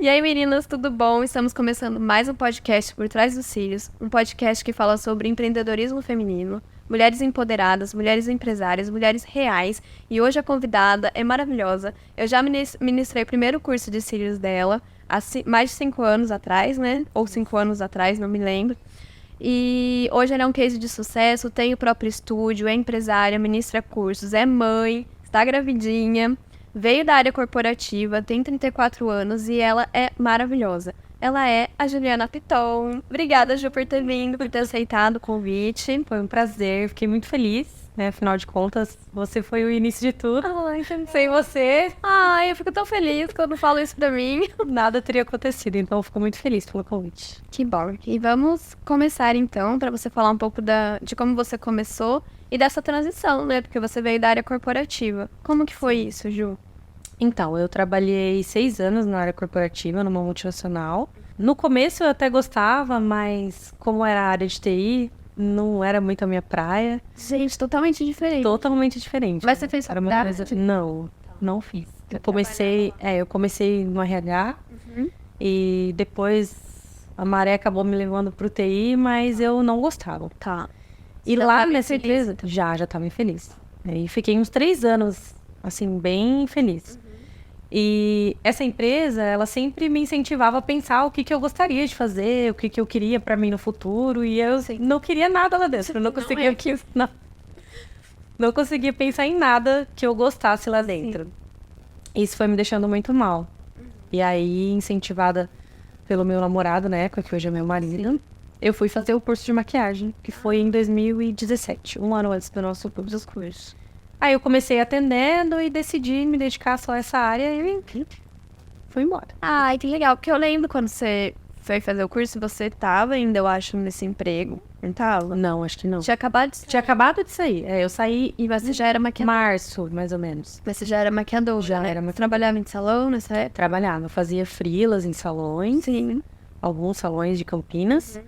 E aí, meninas, tudo bom? Estamos começando mais um podcast Por Trás dos Cílios, um podcast que fala sobre empreendedorismo feminino, mulheres empoderadas, mulheres empresárias, mulheres reais. E hoje a convidada é maravilhosa. Eu já ministrei o primeiro curso de cílios dela, há mais de 5 anos atrás, né? Ou 5 anos atrás, não me lembro. E hoje ela é um case de sucesso, tem o próprio estúdio, é empresária, ministra cursos, é mãe, está gravidinha. Veio da área corporativa, tem 34 anos e ela é maravilhosa. Ela é a Juliana Piton. Obrigada, Ju, por ter vindo, por ter aceitado o convite. Foi um prazer, fiquei muito feliz, né? Afinal de contas, você foi o início de tudo. Ai, Sem você, eu fico tão feliz quando falam isso pra mim. nada teria acontecido, então eu fico muito feliz pelo convite. Que bom. E vamos começar então, pra você falar um pouco de como você começou e dessa transição, né? Porque você veio da área corporativa. Como que foi isso, Ju? Então, eu trabalhei 6 anos na área corporativa, numa multinacional. No começo eu até gostava, mas como era a área de TI, não era muito a minha praia. Gente, totalmente diferente. Totalmente diferente. Mas você fez Era uma faculdade? coisa... Não fiz. Eu comecei no RH e depois a maré acabou me levando pro TI, mas eu não gostava. Tá. E Já lá tava nessa infeliz, empresa, já tava infeliz. E fiquei uns 3 anos, assim, bem feliz. E essa empresa, ela sempre me incentivava a pensar o que que eu gostaria de fazer, o que que eu queria pra mim no futuro. E eu não queria nada lá dentro. Eu não conseguia, não conseguia pensar em nada que eu gostasse lá dentro. Isso foi me deixando muito mal. E aí, incentivada pelo meu namorado na época, que hoje é meu marido, eu fui fazer o curso de maquiagem, que foi em 2017, um ano antes do nosso curso. Aí eu comecei atendendo e decidi me dedicar só a essa área e fui embora. Ai, que legal, porque eu lembro quando você foi fazer o curso, você tava ainda, eu acho, nesse emprego, não tava? Não, acho que não. Tinha acabado de... Tinha acabado de sair. Eu saí E você já era em maquiadora? março, mais ou menos. Você já era maquiadora, Já né? era maquiadora. Trabalhava em salão nessa época? Trabalhava, eu fazia freelas em salões, Sim. alguns salões de Campinas.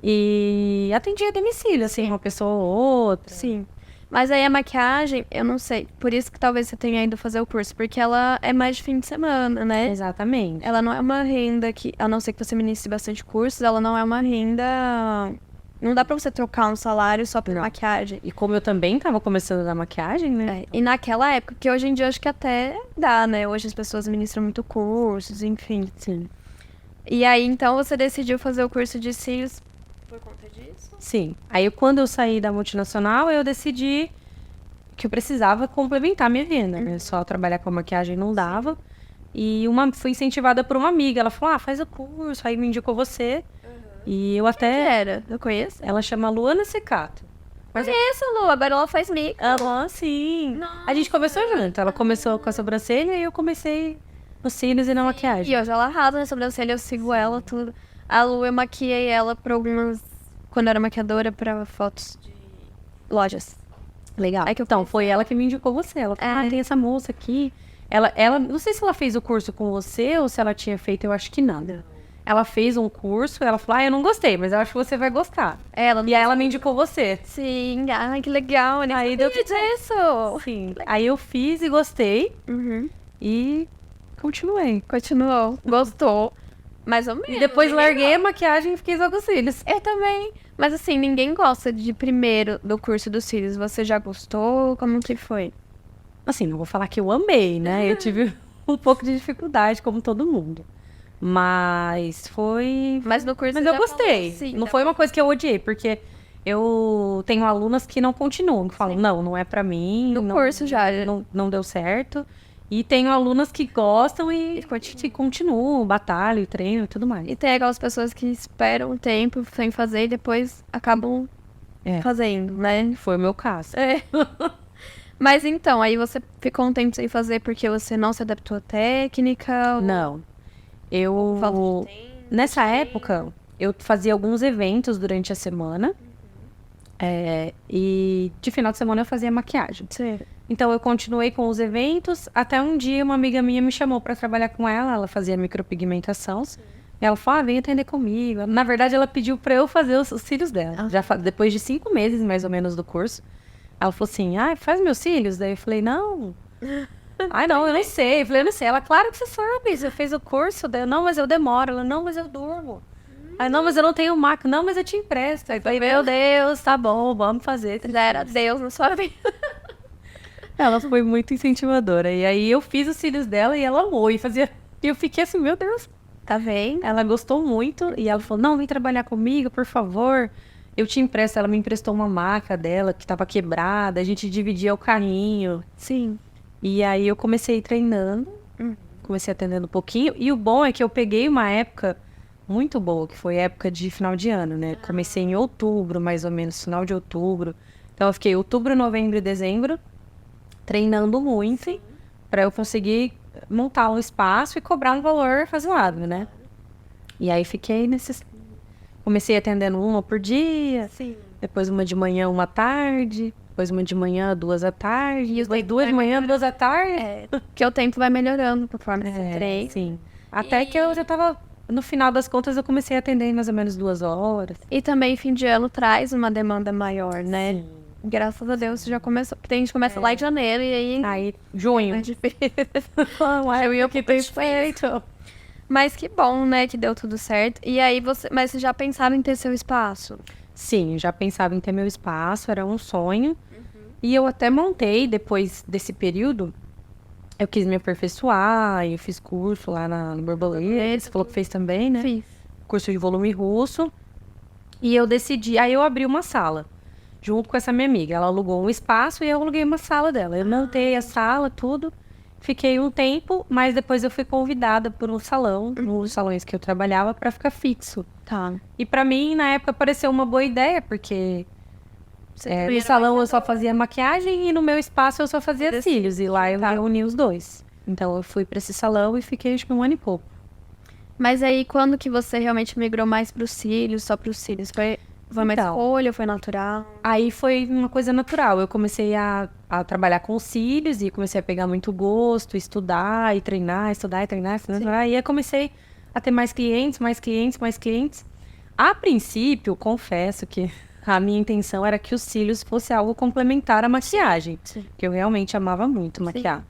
E atendia a domicílio, assim, uma pessoa ou outra. Sim. Mas aí a maquiagem, eu não sei, por isso que talvez você tenha ido fazer o curso, porque ela é mais de fim de semana, né? Exatamente. Ela não é uma renda que, a não ser que você ministre bastante cursos, ela não é uma renda... Não dá pra você trocar um salário só por maquiagem. E como eu também tava começando na maquiagem, né? E naquela época, que hoje em dia eu acho que até dá, né? Hoje as pessoas ministram muito cursos, enfim. Sim. E aí, então, você decidiu fazer o curso de cílios por conta disso? Sim. Aí, quando eu saí da multinacional, eu decidi que eu precisava complementar minha renda, né? Só trabalhar com maquiagem não dava. E fui incentivada por uma amiga. Ela falou, faz o curso. Aí me indicou você. E eu Que até... era? Eu conheço? Ela chama Luana Secato. Mas Conheço, Lu. Agora ela faz make. sim. Nossa. A gente começou junto. Ela começou com a sobrancelha e eu comecei nos cílios e na maquiagem. E hoje ela arrasa na sobrancelha, eu sigo ela, tudo. A Lu, eu maquiei ela pra algumas... Quando eu era maquiadora, pra fotos de lojas. Legal. Aí que eu Então, conheci foi ela que me indicou você. Ela falou, tem essa moça aqui. Ela, não sei se ela fez o curso com você ou se ela tinha feito, eu acho que nada. Ela fez um curso, ela falou, eu não gostei, mas eu acho que você vai gostar. Ela E aí ela me indicou você. Sim, ai, que legal, né? Aí deu tudo disso. Sim. Aí eu fiz e gostei e continuei. Continuou, gostou. Mais ou menos. E depois larguei a maquiagem e fiquei só com os cílios. Eu também. Mas assim, ninguém gosta de primeiro do curso dos cílios. Você já gostou? Como que foi? Assim, não vou falar que eu amei, né? Eu tive um pouco de dificuldade, como todo mundo. Mas foi... Mas no curso Mas você eu já gostei. falou, sim, Não foi uma coisa que eu odiei, porque eu tenho alunas que não continuam, que falam, não é pra mim. No não, curso já. não deu certo. E tenho alunas que gostam e continuam, batalham, treinam e tudo mais. E tem aquelas pessoas que esperam um tempo sem fazer e depois acabam fazendo, né? Foi o meu caso. Mas então, aí você ficou um tempo sem fazer porque você não se adaptou à técnica? Não. Falta de tempo? Nessa época, eu fazia alguns eventos durante a semana. E de final de semana eu fazia maquiagem. Sim. Então eu continuei com os eventos, até um dia uma amiga minha me chamou pra trabalhar com ela fazia micropigmentação. E ela falou, vem atender comigo. Na verdade, ela pediu pra eu fazer os cílios dela. Depois de 5 meses, mais ou menos, do curso. Ela falou assim, faz meus cílios? Daí eu falei, não, Ai, não, eu não sei. Eu falei, eu não sei. Ela, claro que você sabe. Você fez o curso. Daí, não, mas eu demoro. Ela, não, mas eu durmo. Aí, não, mas eu não tenho máquina. Não, mas eu te empresto. Aí, falei, meu Deus, tá bom, vamos fazer. Já era Deus na sua vida. Ela foi muito incentivadora. E aí, eu fiz os cílios dela e ela amou. E eu fiquei assim, meu Deus. Tá vendo? Ela gostou muito. E ela falou, não, vem trabalhar comigo, por favor. Eu te empresto. Ela me emprestou uma maca dela que tava quebrada. A gente dividia o carrinho. Sim. E aí, eu comecei treinando. Comecei atendendo um pouquinho. E o bom é que eu peguei uma época muito boa, que foi época de final de ano, né? Comecei em outubro, mais ou menos, final de outubro. Então, eu fiquei outubro, novembro e dezembro treinando muito para eu conseguir montar um espaço e cobrar um valor razoável, né? E aí, fiquei nesses... Comecei atendendo uma por dia, Sim. depois uma de manhã, uma à tarde, depois uma de manhã, 2 à tarde, E depois 2 de manhã, 2 à tarde. É, porque o tempo vai melhorando conforme você treina. Sim. Até que eu já tava... No final das contas, eu comecei a atender em mais ou menos 2 horas. E também fim de ano traz uma demanda maior, né? Sim. Graças a Deus já começou. Porque a gente começa lá em janeiro e aí Aí, junho. é difícil. Eu que perfeito. Mas que bom, né, que deu tudo certo. E aí mas você já pensava em ter seu espaço? Sim, já pensava em ter meu espaço, era um sonho. E eu até montei, depois desse período, eu quis me aperfeiçoar, eu fiz curso lá no Borboleta, você falou que fez também, né? Fiz. Curso de volume russo. E eu decidi, aí eu abri uma sala, junto com essa minha amiga. Ela alugou um espaço e eu aluguei uma sala dela. Eu montei a sala, tudo. Fiquei um tempo, mas depois eu fui convidada por um salão, um dos salões que eu trabalhava, para ficar fixo. Tá. E pra mim, na época, pareceu uma boa ideia, porque no salão eu só fazia maquiagem e no meu espaço eu só fazia cílios. E lá eu reuni os dois. Então eu fui pra esse salão e fiquei acho que 1 ano e pouco. Mas aí, quando que você realmente migrou mais pros cílios, só pros cílios? Foi uma Então. escolha, foi natural? Aí foi uma coisa natural. Eu comecei a trabalhar com cílios e comecei a pegar muito gosto, estudar e treinar, estudar e treinar, estudar. E aí eu comecei a ter mais clientes, mais clientes, mais clientes. A princípio, confesso que a minha intenção era que os cílios fosse algo complementar à maquiagem. Sim. Que eu realmente amava muito maquiar.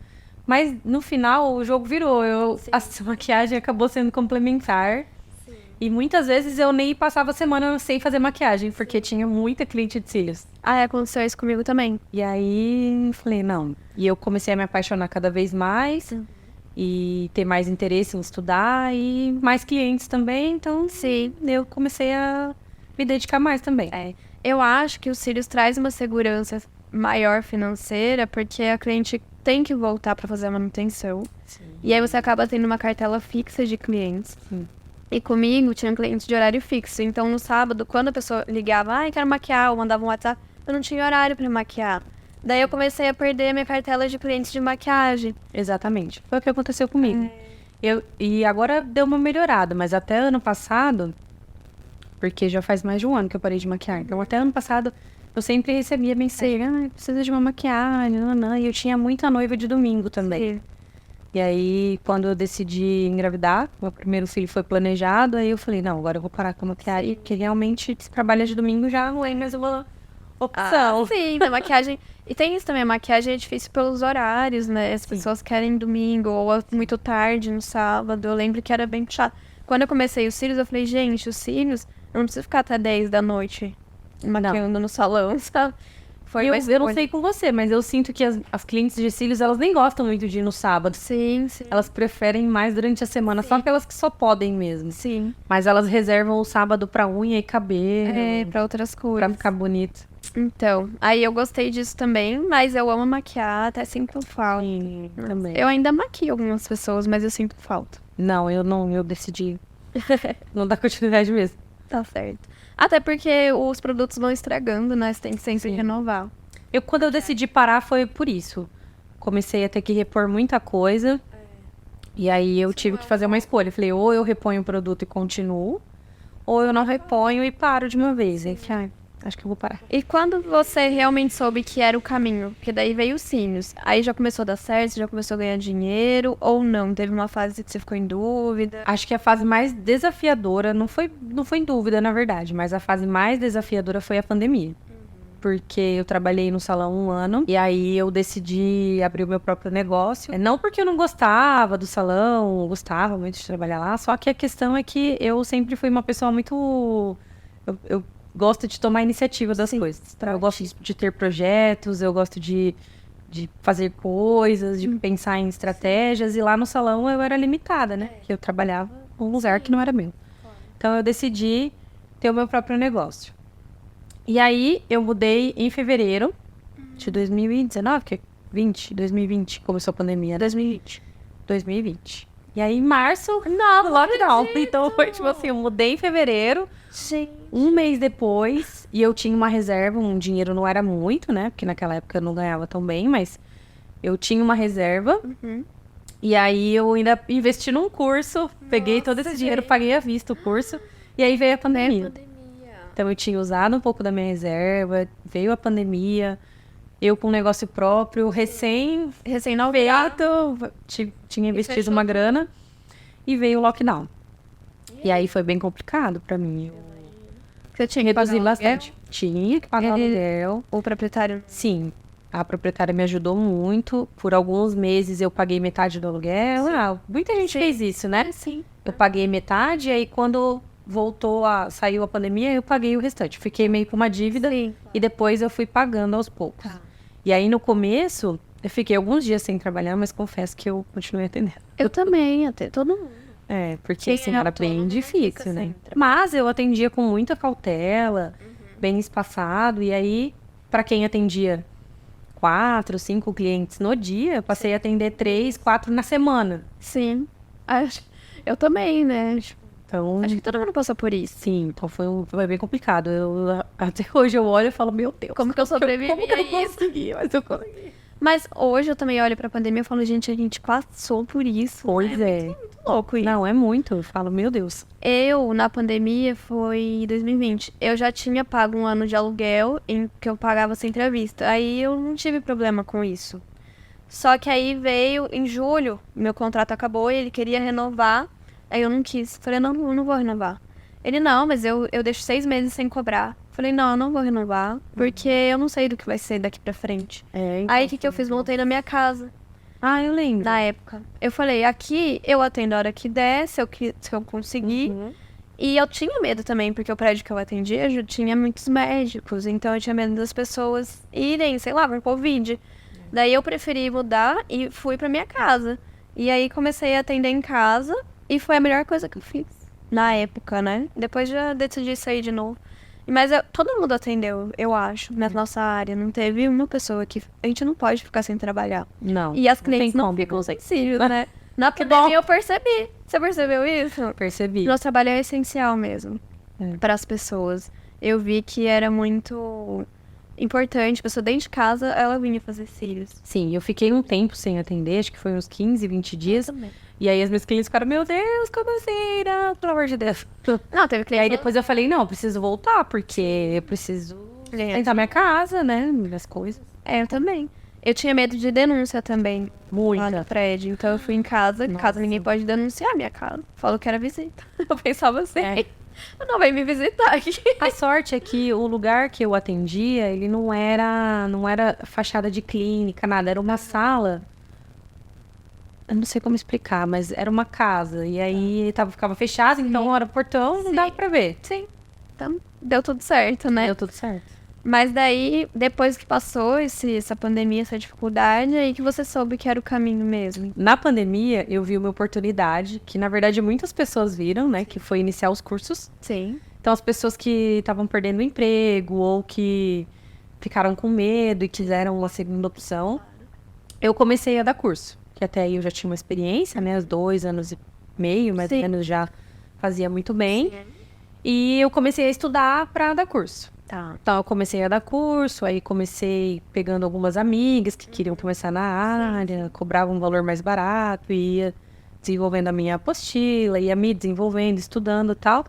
Mas no final o jogo virou. A maquiagem acabou sendo complementar. Sim. E muitas vezes eu nem passava a semana sem fazer maquiagem, porque tinha muita cliente de cílios. Ah, aconteceu isso comigo também. E aí falei, não. E eu comecei a me apaixonar cada vez mais. E ter mais interesse em estudar e mais clientes também. Então, Sim. eu comecei a me dedicar mais também. É. Eu acho que os cílios traz uma segurança maior financeira, porque a cliente tem que voltar para fazer a manutenção. Sim. E aí você acaba tendo uma cartela fixa de clientes. Sim. E comigo tinha clientes de horário fixo. Então no sábado, quando a pessoa ligava, quero maquiar, ou mandava um WhatsApp, eu não tinha horário para maquiar. Daí eu comecei a perder a minha cartela de clientes de maquiagem. Exatamente. Foi o que aconteceu comigo. E agora deu uma melhorada, mas até ano passado, porque já faz mais de 1 ano que eu parei de maquiar. Então até ano passado eu sempre recebia mensagem, precisa de uma maquiagem, e eu tinha muita noiva de domingo também. Sim. E aí, quando eu decidi engravidar, meu primeiro filho foi planejado, aí eu falei, não, agora eu vou parar com a maquiagem, porque realmente se trabalha de domingo já não é mais uma opção. Sim, a maquiagem... E tem isso também, a maquiagem é difícil pelos horários, né? As pessoas querem domingo ou muito tarde no sábado. Eu lembro que era bem puxado. Quando eu comecei os cílios, eu falei, gente, os cílios, eu não preciso ficar até 10 da noite maquiando no salão, sabe? Eu não sei com você, mas eu sinto que as clientes de cílios, elas nem gostam muito de ir no sábado. Sim, sim. Elas preferem mais durante a semana, só aquelas que só podem mesmo. Sim. Mas elas reservam o sábado pra unha e cabelo. Pra outras coisas. Pra ficar bonito. Então, aí eu gostei disso também, mas eu amo maquiar, até sinto falta. Sim, também. Eu ainda maquio algumas pessoas, mas eu sinto falta. Não, eu decidi não dar continuidade mesmo. Tá certo. Até porque os produtos vão estragando, né? Você tem que sempre renovar. Quando eu decidi parar foi por isso. Comecei a ter que repor muita coisa. E aí eu tive que fazer uma escolha. Falei, ou eu reponho o produto e continuo, ou eu não reponho e paro de uma vez. Aí, acho que eu vou parar. E quando você realmente soube que era o caminho? Porque daí veio os cílios. Aí já começou a dar certo? Você já começou a ganhar dinheiro? Ou não? Teve uma fase que você ficou em dúvida? Acho que a fase mais desafiadora, não foi em dúvida, na verdade, mas a fase mais desafiadora foi a pandemia. porque eu trabalhei no salão 1 ano. E aí eu decidi abrir o meu próprio negócio. Não porque eu não gostava do salão, gostava muito de trabalhar lá. Só que a questão é que eu sempre fui uma pessoa muito... Eu gosto de tomar iniciativa das coisas. Eu gosto de ter projetos, eu gosto de fazer coisas, de pensar em estratégias. E lá no salão eu era limitada, né? Porque eu trabalhava num lugar que não era meu. Então eu decidi ter o meu próprio negócio. E aí eu mudei em fevereiro de 2019, que é 2020, começou a pandemia. 2020. E aí em março, lockdown. Então foi tipo assim, eu mudei em fevereiro. Gente. Um mês depois, e eu tinha uma reserva, um dinheiro não era muito, né? Porque naquela época eu não ganhava tão bem, mas eu tinha uma reserva. E aí eu ainda investi num curso, peguei todo esse dinheiro, paguei à vista o curso, e aí veio a pandemia. Então eu tinha usado um pouco da minha reserva, veio a pandemia, eu com um negócio próprio, recém-feito, tinha investido uma grana, e veio o lockdown. E aí foi bem complicado pra mim. Você tinha que Reduzir pagar bastante. Tinha que pagar aluguel. O proprietário? Sim. A proprietária me ajudou muito. Por alguns meses eu paguei metade do aluguel. Muita gente fez isso, né? Sim. Eu paguei metade, e aí quando saiu a pandemia, eu paguei o restante. Fiquei meio com uma dívida. Sim. E depois eu fui pagando aos poucos. E aí no começo, eu fiquei alguns dias sem trabalhar, mas confesso que eu continuei atendendo. Eu também, até todo mundo. Porque assim, era bem difícil, né? Mas eu atendia com muita cautela, bem espaçado. E aí, pra quem atendia 4, 5 clientes no dia, eu passei a atender 3, 4 na semana. Sim. Eu também, né? Então, Acho que todo mundo passou por isso. sim, então foi bem complicado. Até hoje eu olho e falo, meu Deus. Como que eu sobrevivi Como que eu a isso? consegui? Mas eu consegui. Mas hoje eu também olho pra pandemia e falo, gente, a gente passou por isso. Pois é. Muito louco isso. Não, é muito. Eu falo, meu Deus. Eu, na pandemia, foi 2020. Eu já tinha pago um ano de aluguel em que eu pagava sempre à vista. Aí eu não tive problema com isso. Só que aí veio, em julho, meu contrato acabou e ele queria renovar. Aí eu não quis. Falei, não, eu não vou renovar. Ele, não, mas eu deixo 6 meses sem cobrar. Falei, não, eu não vou renovar, porque eu não sei do que vai ser daqui pra frente. Então, Aí o que eu fiz? Voltei na minha casa. eu lembro. Na época. Eu falei, aqui eu atendo a hora que der, se eu conseguir. E eu tinha medo também, porque o prédio que eu atendia já tinha muitos médicos. Então eu tinha medo das pessoas irem, sei lá, por Covid. Daí eu preferi mudar e fui pra minha casa. E aí comecei a atender em casa e foi a melhor coisa que eu fiz. Na época, né? Depois já decidi sair de novo. Mas todo mundo atendeu, eu acho, na nossa área. Não teve uma pessoa que... A gente não pode ficar sem trabalhar. Não. E as clientes tem não como. ficam sensíveis, né? Na pandemia eu percebi. Você percebeu isso? Percebi. Nosso trabalho é essencial mesmo para as pessoas. Eu vi que era muito importante. A pessoa dentro de casa, ela vinha fazer cílios. Sim, eu fiquei um tempo sem atender, acho que foi uns 15, 20 dias. Também. E aí as minhas clientes ficaram, meu Deus, como assim? Não, pelo amor de Deus. Não, teve E cliente. aí depois eu falei, não, eu preciso voltar, porque eu preciso tentar minha casa, né? Minhas coisas. Eu também. Eu tinha medo de denúncia também. Lá no Muita. prédio. Então eu fui em casa. Em casa ninguém pode denunciar a minha casa. Falou que era visita. Eu pensava assim. Não vai me visitar aqui. A sorte é que o lugar que eu atendia, ele não era fachada de clínica, nada. Era uma sala. Eu não sei como explicar, mas era uma casa. E aí ficava fechado, então era portão, não dava pra ver. Sim. Então deu tudo certo, né? Deu tudo certo. Mas daí, depois que passou essa pandemia, essa dificuldade, aí que você soube que era o caminho mesmo. Na pandemia, eu vi uma oportunidade, que na verdade muitas pessoas viram, né? Que foi iniciar os cursos. Sim. Então, as pessoas que estavam perdendo o emprego ou que ficaram com medo e quiseram uma segunda opção, eu comecei a dar curso. Que até aí eu já tinha uma experiência, né? 2 anos e meio, mais ou menos, já fazia muito bem. E eu comecei a estudar para dar curso. Tá. Então, eu comecei a dar curso, aí comecei pegando algumas amigas que queriam começar na área, cobravam um valor mais barato, ia desenvolvendo a minha apostila, ia me desenvolvendo, estudando e tal.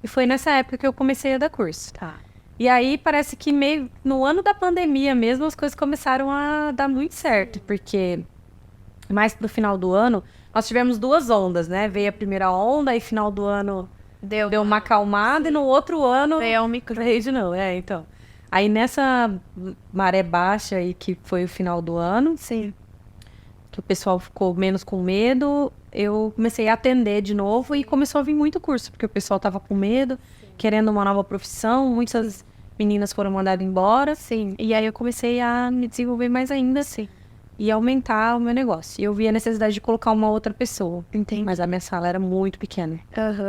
E foi nessa época que eu comecei a dar curso. Tá. E aí, parece que meio no ano da pandemia mesmo, as coisas começaram a dar muito certo, porque mais pro final do ano, nós tivemos 2 ondas, né? Veio a primeira onda e final do ano... Deu uma acalmada. Sim. E no outro ano... Veio ao micro. Veio de novo, então. Aí nessa maré baixa aí, que foi o final do ano, Sim. que o pessoal ficou menos com medo, eu comecei a atender de novo e começou a vir muito curso, porque o pessoal tava com medo, querendo uma nova profissão, muitas meninas foram mandadas embora. Sim. E aí eu comecei a me desenvolver mais ainda, Sim. e aumentar o meu negócio. E eu vi a necessidade de colocar uma outra pessoa. Entendi. Mas a minha sala era muito pequena.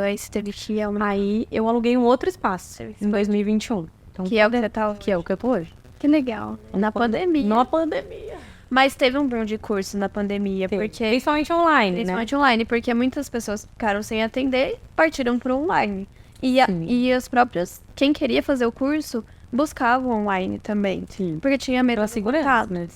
Aí você teve que aumentar. Aí eu aluguei um outro espaço em 2021. Então, Que é o que você tá hoje. que é o que eu tô hoje. Que legal. Na pandemia. Na pandemia. Mas teve um boom de curso na pandemia, porque... Principalmente online, né? Principalmente online, porque muitas pessoas ficaram sem atender e partiram para online. E as próprias... Quem queria fazer o curso, buscava o online também. Sim. Porque tinha medo Pela do segurança, contato. né?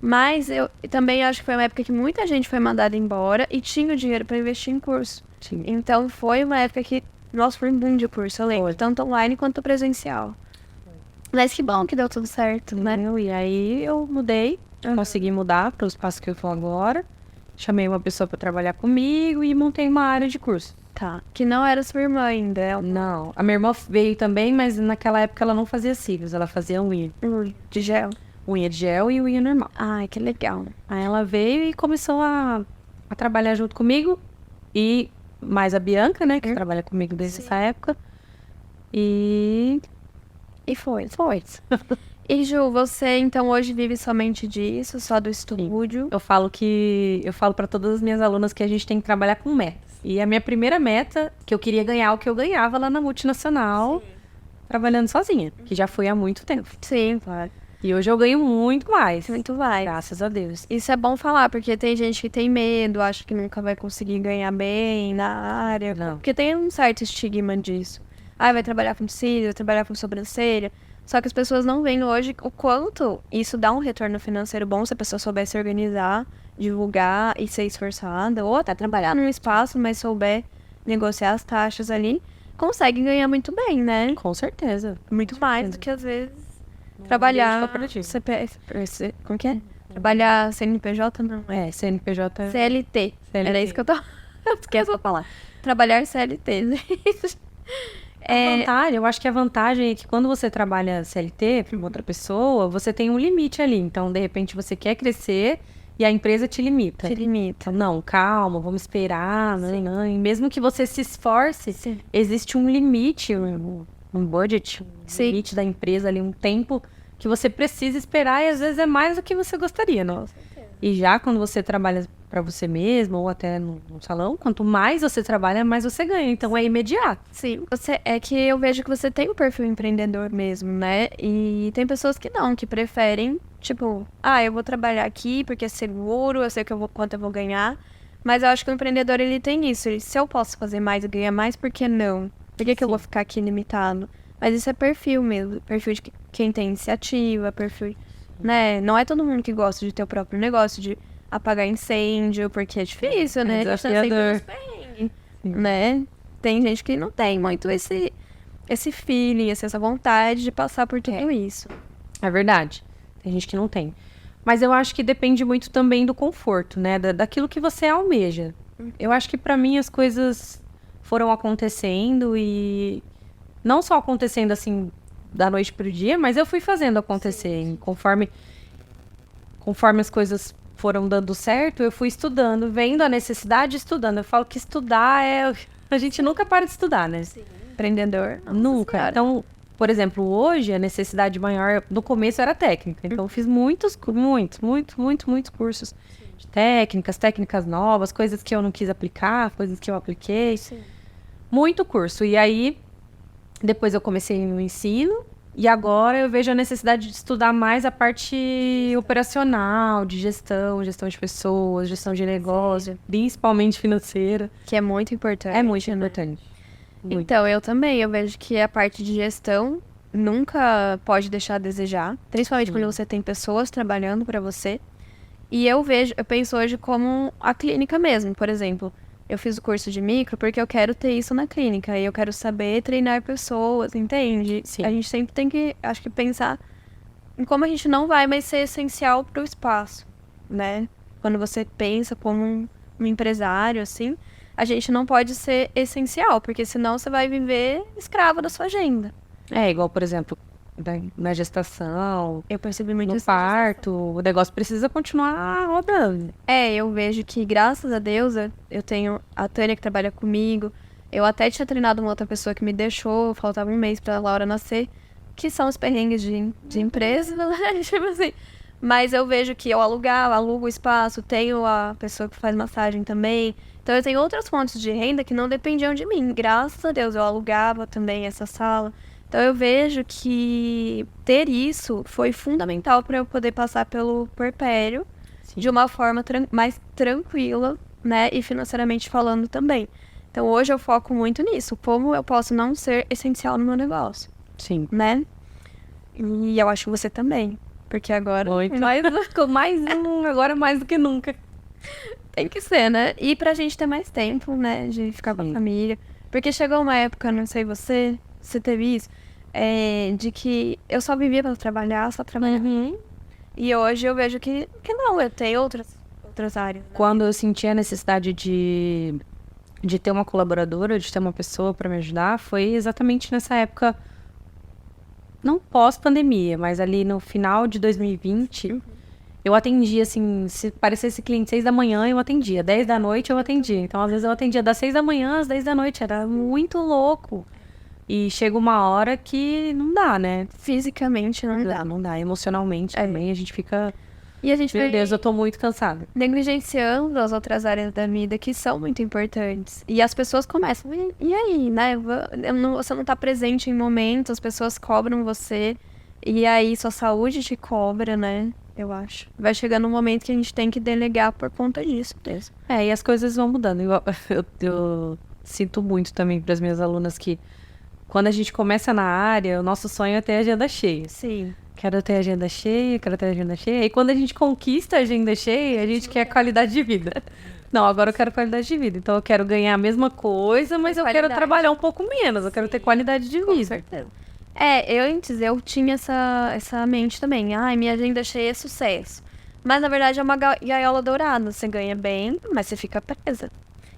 Mas eu também acho que foi uma época que muita gente foi mandada embora e tinha o dinheiro para investir em curso. Sim. Então foi uma época que, nossa, foi um boom de curso, eu lembro. Foi. Tanto online quanto presencial. Mas que bom que deu tudo certo, né? E aí eu mudei, consegui mudar para o espaço que eu tô agora. Chamei uma pessoa para trabalhar comigo e montei uma área de curso. Tá. Que não era sua irmã ainda. Não, a minha irmã veio também, mas naquela época ela não fazia cílios, ela fazia unha. De gel. Unha de gel e unha normal. Ai, que legal. Aí ela veio e começou a trabalhar junto comigo. E mais a Bianca, né, que trabalha comigo desde essa época. E foi. foi. E Ju, você então hoje vive somente disso, só do estúdio? Eu falo para todas as minhas alunas que a gente tem que trabalhar com metas. E a minha primeira meta, que eu queria ganhar o que eu ganhava lá na multinacional, trabalhando sozinha, que já foi há muito tempo. Sim, claro. E hoje eu ganho muito mais. Muito vai. Graças a Deus. Isso é bom falar, porque tem gente que tem medo, acha que nunca vai conseguir ganhar bem na área. Não. Porque tem um certo estigma disso. Ah, vai trabalhar com cílio, vai trabalhar com sobrancelha. Só que as pessoas não veem hoje o quanto isso dá um retorno financeiro bom se a pessoa souber se organizar, divulgar e ser esforçada. Ou até trabalhar num espaço, mas souber negociar as taxas ali. Consegue ganhar muito bem, né? Com certeza. Muito mais do que às vezes trabalhar CPF, como que é? Trabalhar CNPJ, não. CNPJ. CLT. Era isso que eu tô... Eu esqueço de falar. Trabalhar CLT. Eu acho que a vantagem é que quando você trabalha CLT para outra pessoa, você tem um limite ali. Então, de repente, você quer crescer e a empresa te limita. Te limita. Então, não, calma, vamos esperar. Não. E mesmo que você se esforce, Sim. existe um limite, um budget, Sim. limite da empresa ali, um tempo que você precisa esperar e às vezes é mais do que você gostaria, né? E já quando você trabalha para você mesmo ou até no salão, quanto mais você trabalha, mais você ganha. Então é imediato. Sim, é que eu vejo que você tem um perfil empreendedor mesmo, né? E tem pessoas que não, que preferem, tipo, eu vou trabalhar aqui porque é seguro, eu sei quanto eu vou ganhar. Mas eu acho que o empreendedor, ele tem isso. Se eu posso fazer mais e ganhar mais, por que não? Por que eu vou ficar aqui limitado? Mas isso é perfil mesmo. Perfil de quem tem iniciativa, perfil, né? Não é todo mundo que gosta de ter o próprio negócio, de apagar incêndio, porque é difícil, né? Desafiador. Né? Tem gente que não tem muito esse feeling, essa vontade de passar por tudo isso. É verdade. Tem gente que não tem. Mas eu acho que depende muito também do conforto, né? Daquilo que você almeja. Eu acho que pra mim as coisas foram acontecendo e não só acontecendo assim da noite pro dia, mas eu fui fazendo acontecer. Sim. Conforme as coisas foram dando certo, eu fui estudando, vendo a necessidade, estudando. Eu falo que estudar a gente nunca para de estudar, né? Sim. Empreendedor. Nunca. Senhora. Então, por exemplo, hoje a necessidade maior, no começo era técnica. Então, eu fiz muitos cursos de técnicas novas, coisas que eu não quis aplicar, coisas que eu apliquei. Sim. Muito curso. E aí, depois eu comecei no ensino. E agora eu vejo a necessidade de estudar mais a parte operacional, de gestão de pessoas, gestão de negócio, principalmente financeira. Que é muito importante. É muito importante. Muito. Então, eu também. Eu vejo que a parte de gestão nunca pode deixar a desejar. Principalmente quando você tem pessoas trabalhando para você. E eu penso hoje como a clínica mesmo, por exemplo. Eu fiz o curso de micro porque eu quero ter isso na clínica. E eu quero saber treinar pessoas, entende? Sim. A gente sempre tem que, acho que, pensar em como a gente não vai mais ser essencial para o espaço, né? Quando você pensa como um empresário, assim, a gente não pode ser essencial, porque senão você vai viver escravo da sua agenda. É igual, por exemplo, na gestação, Eu percebi muito no isso na parto, o negócio precisa continuar rodando. Eu vejo que, graças a Deus, eu tenho a Tânia que trabalha comigo. Eu até tinha treinado uma outra pessoa que me deixou, faltava um mês pra Laura nascer, que são os perrengues de empresa, né? Tipo assim. Mas eu vejo que eu alugo o espaço, tenho a pessoa que faz massagem também. Então eu tenho outras fontes de renda que não dependiam de mim. Graças a Deus, eu alugava também essa sala. Então eu vejo que ter isso foi fundamental para eu poder passar pelo puerpério de uma forma mais tranquila, né? E financeiramente falando também. Então hoje eu foco muito nisso. Como eu posso não ser essencial no meu negócio, Sim. né? E eu acho que você também. Porque agora... Agora mais do que nunca. Tem que ser, né? E pra gente ter mais tempo, né? De ficar com a família. Porque chegou uma época, não sei você teve isso, de que eu só vivia pra trabalhar, só trabalhar. E hoje eu vejo que não, eu tenho outras áreas. Né? Quando eu senti a necessidade de ter uma colaboradora, de ter uma pessoa pra me ajudar, foi exatamente nessa época, não pós-pandemia, mas ali no final de 2020, eu atendia, assim, se parecesse cliente 6 da manhã, eu atendia, 10 da noite eu atendia. Então, às vezes eu atendia das 6 da manhã às 10 da noite, era muito louco. E chega uma hora que não dá, né? Fisicamente não dá. Não dá. Emocionalmente também a gente fica... E a gente Meu Deus, eu tô muito cansada. Negligenciando as outras áreas da vida que são muito importantes. E as pessoas começam, e aí, né? Você não tá presente em momentos, as pessoas cobram você. E aí sua saúde te cobra, né? Eu acho. Vai chegando um momento que a gente tem que delegar por conta disso mesmo. E as coisas vão mudando. Eu sinto muito também para as minhas alunas que quando a gente começa na área, o nosso sonho é ter a agenda cheia. Sim. Quero ter a agenda cheia, quero ter a agenda cheia. E quando a gente conquista a agenda cheia, a gente quer qualidade de vida. Não, agora eu quero qualidade de vida. Então eu quero ganhar a mesma coisa, mas eu quero trabalhar um pouco menos. Eu quero ter qualidade de vida. Com certeza. Eu tinha essa mente também. Minha agenda cheia é sucesso. Mas na verdade é uma gaiola dourada. Você ganha bem, mas você fica presa.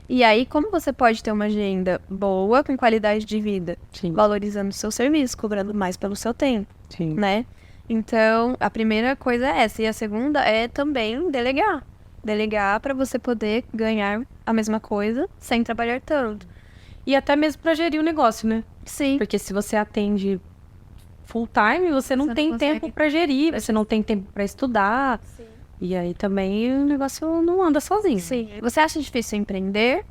E aí, como você pode ter uma agenda boa, com qualidade de vida, valorizando o seu serviço, cobrando mais pelo seu tempo, né? Então, a primeira coisa é essa. E a segunda é também delegar. Delegar para você poder ganhar a mesma coisa sem trabalhar tanto. E até mesmo para gerir o negócio, né? Sim. Porque se você atende full time, você não tem tempo para gerir, você não tem tempo para estudar. Sim. E aí também o negócio não anda sozinho. Sim. Você acha difícil empreender?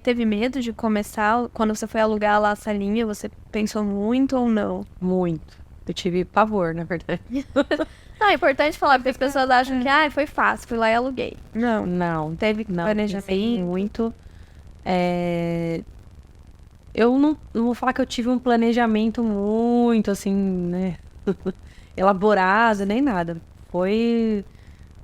Teve medo de começar? Quando você foi alugar lá a salinha, você pensou muito ou não? Muito. Eu tive pavor, na verdade. Não, é importante falar, porque as pessoas acham que foi fácil, fui lá e aluguei. Não. Teve planejamento. Muito. Eu não vou falar que eu tive um planejamento muito, assim, né? elaborado, nem nada.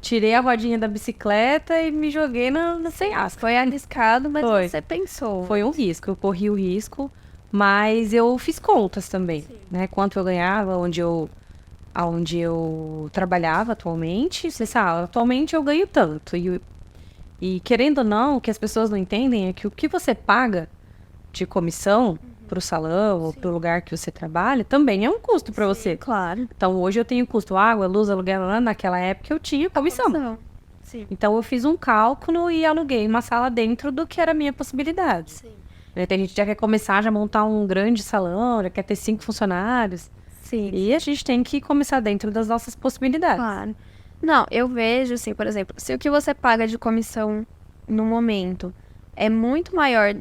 Tirei a rodinha da bicicleta e me joguei na sem asco. Foi arriscado, mas você pensou. Foi um risco, eu corri o risco, mas eu fiz contas também, né? Quanto eu ganhava, aonde eu trabalhava atualmente. Atualmente eu ganho tanto. E querendo ou não, o que as pessoas não entendem é que o que você paga de comissão pro salão ou pro lugar que você trabalha, também é um custo para você. Claro. Então, hoje eu tenho custo água, luz, aluguel, naquela época eu tinha comissão. Sim. Então, eu fiz um cálculo e aluguei uma sala dentro do que era a minha possibilidade. Sim. Tem gente que já quer começar, já montar um grande salão, já quer ter 5 funcionários. Sim. E a gente tem que começar dentro das nossas possibilidades. Claro. Não, eu vejo, assim, por exemplo, se o que você paga de comissão no momento é muito maior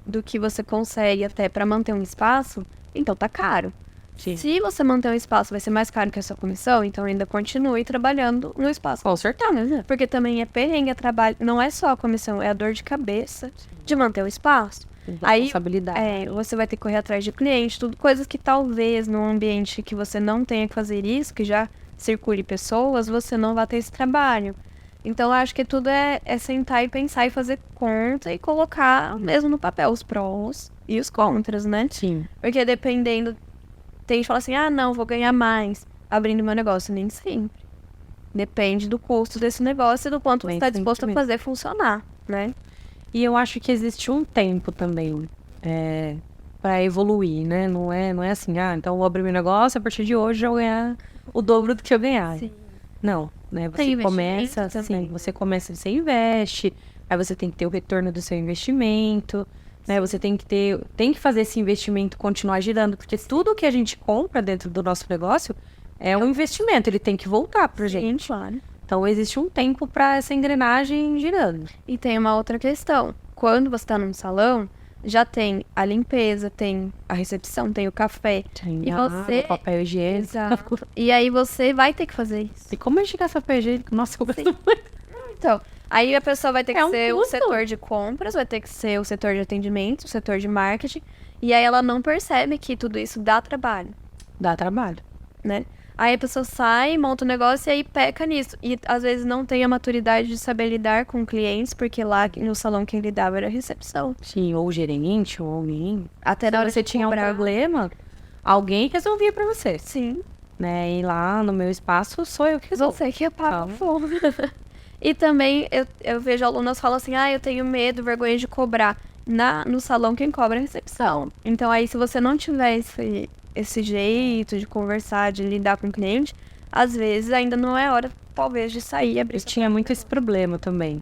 do que você consegue até para manter um espaço, então tá caro. Sim. Se você manter um espaço vai ser mais caro que a sua comissão, então ainda continue trabalhando no espaço. Com certeza. Porque também é perrengue, trabalho, não é só a comissão, é a dor de cabeça de manter o espaço. Responsabilidade. Aí você vai ter que correr atrás de cliente, tudo, coisas que talvez num ambiente que você não tenha que fazer isso, que já circule pessoas, você não vai ter esse trabalho. Então, eu acho que tudo é sentar e pensar e fazer conta e colocar mesmo no papel os prós e os contras, né? Sim. Porque dependendo, tem gente que fala assim, não, vou ganhar mais abrindo meu negócio. Nem sempre. Depende do custo desse negócio e do quanto você está disposto a fazer funcionar, né? E eu acho que existe um tempo também para evoluir, né? Não é assim, então eu vou abrir meu negócio, a partir de hoje eu vou ganhar o dobro do que eu ganhar. Sim. Não, né? Tem Você começa, investimento também. você investe, aí você tem que ter o retorno do seu investimento, né? Você tem que fazer esse investimento continuar girando, porque tudo que a gente compra dentro do nosso negócio é um investimento, ele tem que voltar pra gente. Claro. Então existe um tempo para essa engrenagem girando. E tem uma outra questão. Quando você tá num salão, já tem a limpeza, tem a recepção, tem o café. E você... o papel higiênico. Exato. E aí você vai ter que fazer isso. E como é chegar esse papel higiênico? Nossa, eu gosto muito. Então, aí a pessoa vai ter que um ser o custo. setor de compras, vai ter que ser o setor de atendimento, o setor de marketing. E aí ela não percebe que tudo isso dá trabalho, Dá trabalho. né? Aí a pessoa sai, monta um negócio e aí peca nisso. E às vezes não tem a maturidade de saber lidar com clientes, porque lá no salão quem lidava era a recepção. Sim, ou o gerente, ou alguém. Até na hora você de tinha cobrar. um problema, alguém resolvia pra você. Sim. Né? E lá no meu espaço sou eu que resolvo. Você que apaga o Então. fogo. E também eu vejo alunas falam assim, eu tenho medo, vergonha de cobrar. No salão quem cobra é a recepção. Então aí se você não tiver esse jeito de conversar, de lidar com o cliente, às vezes ainda não é hora, talvez, de sair e abrir. Eu tinha muito esse problema também.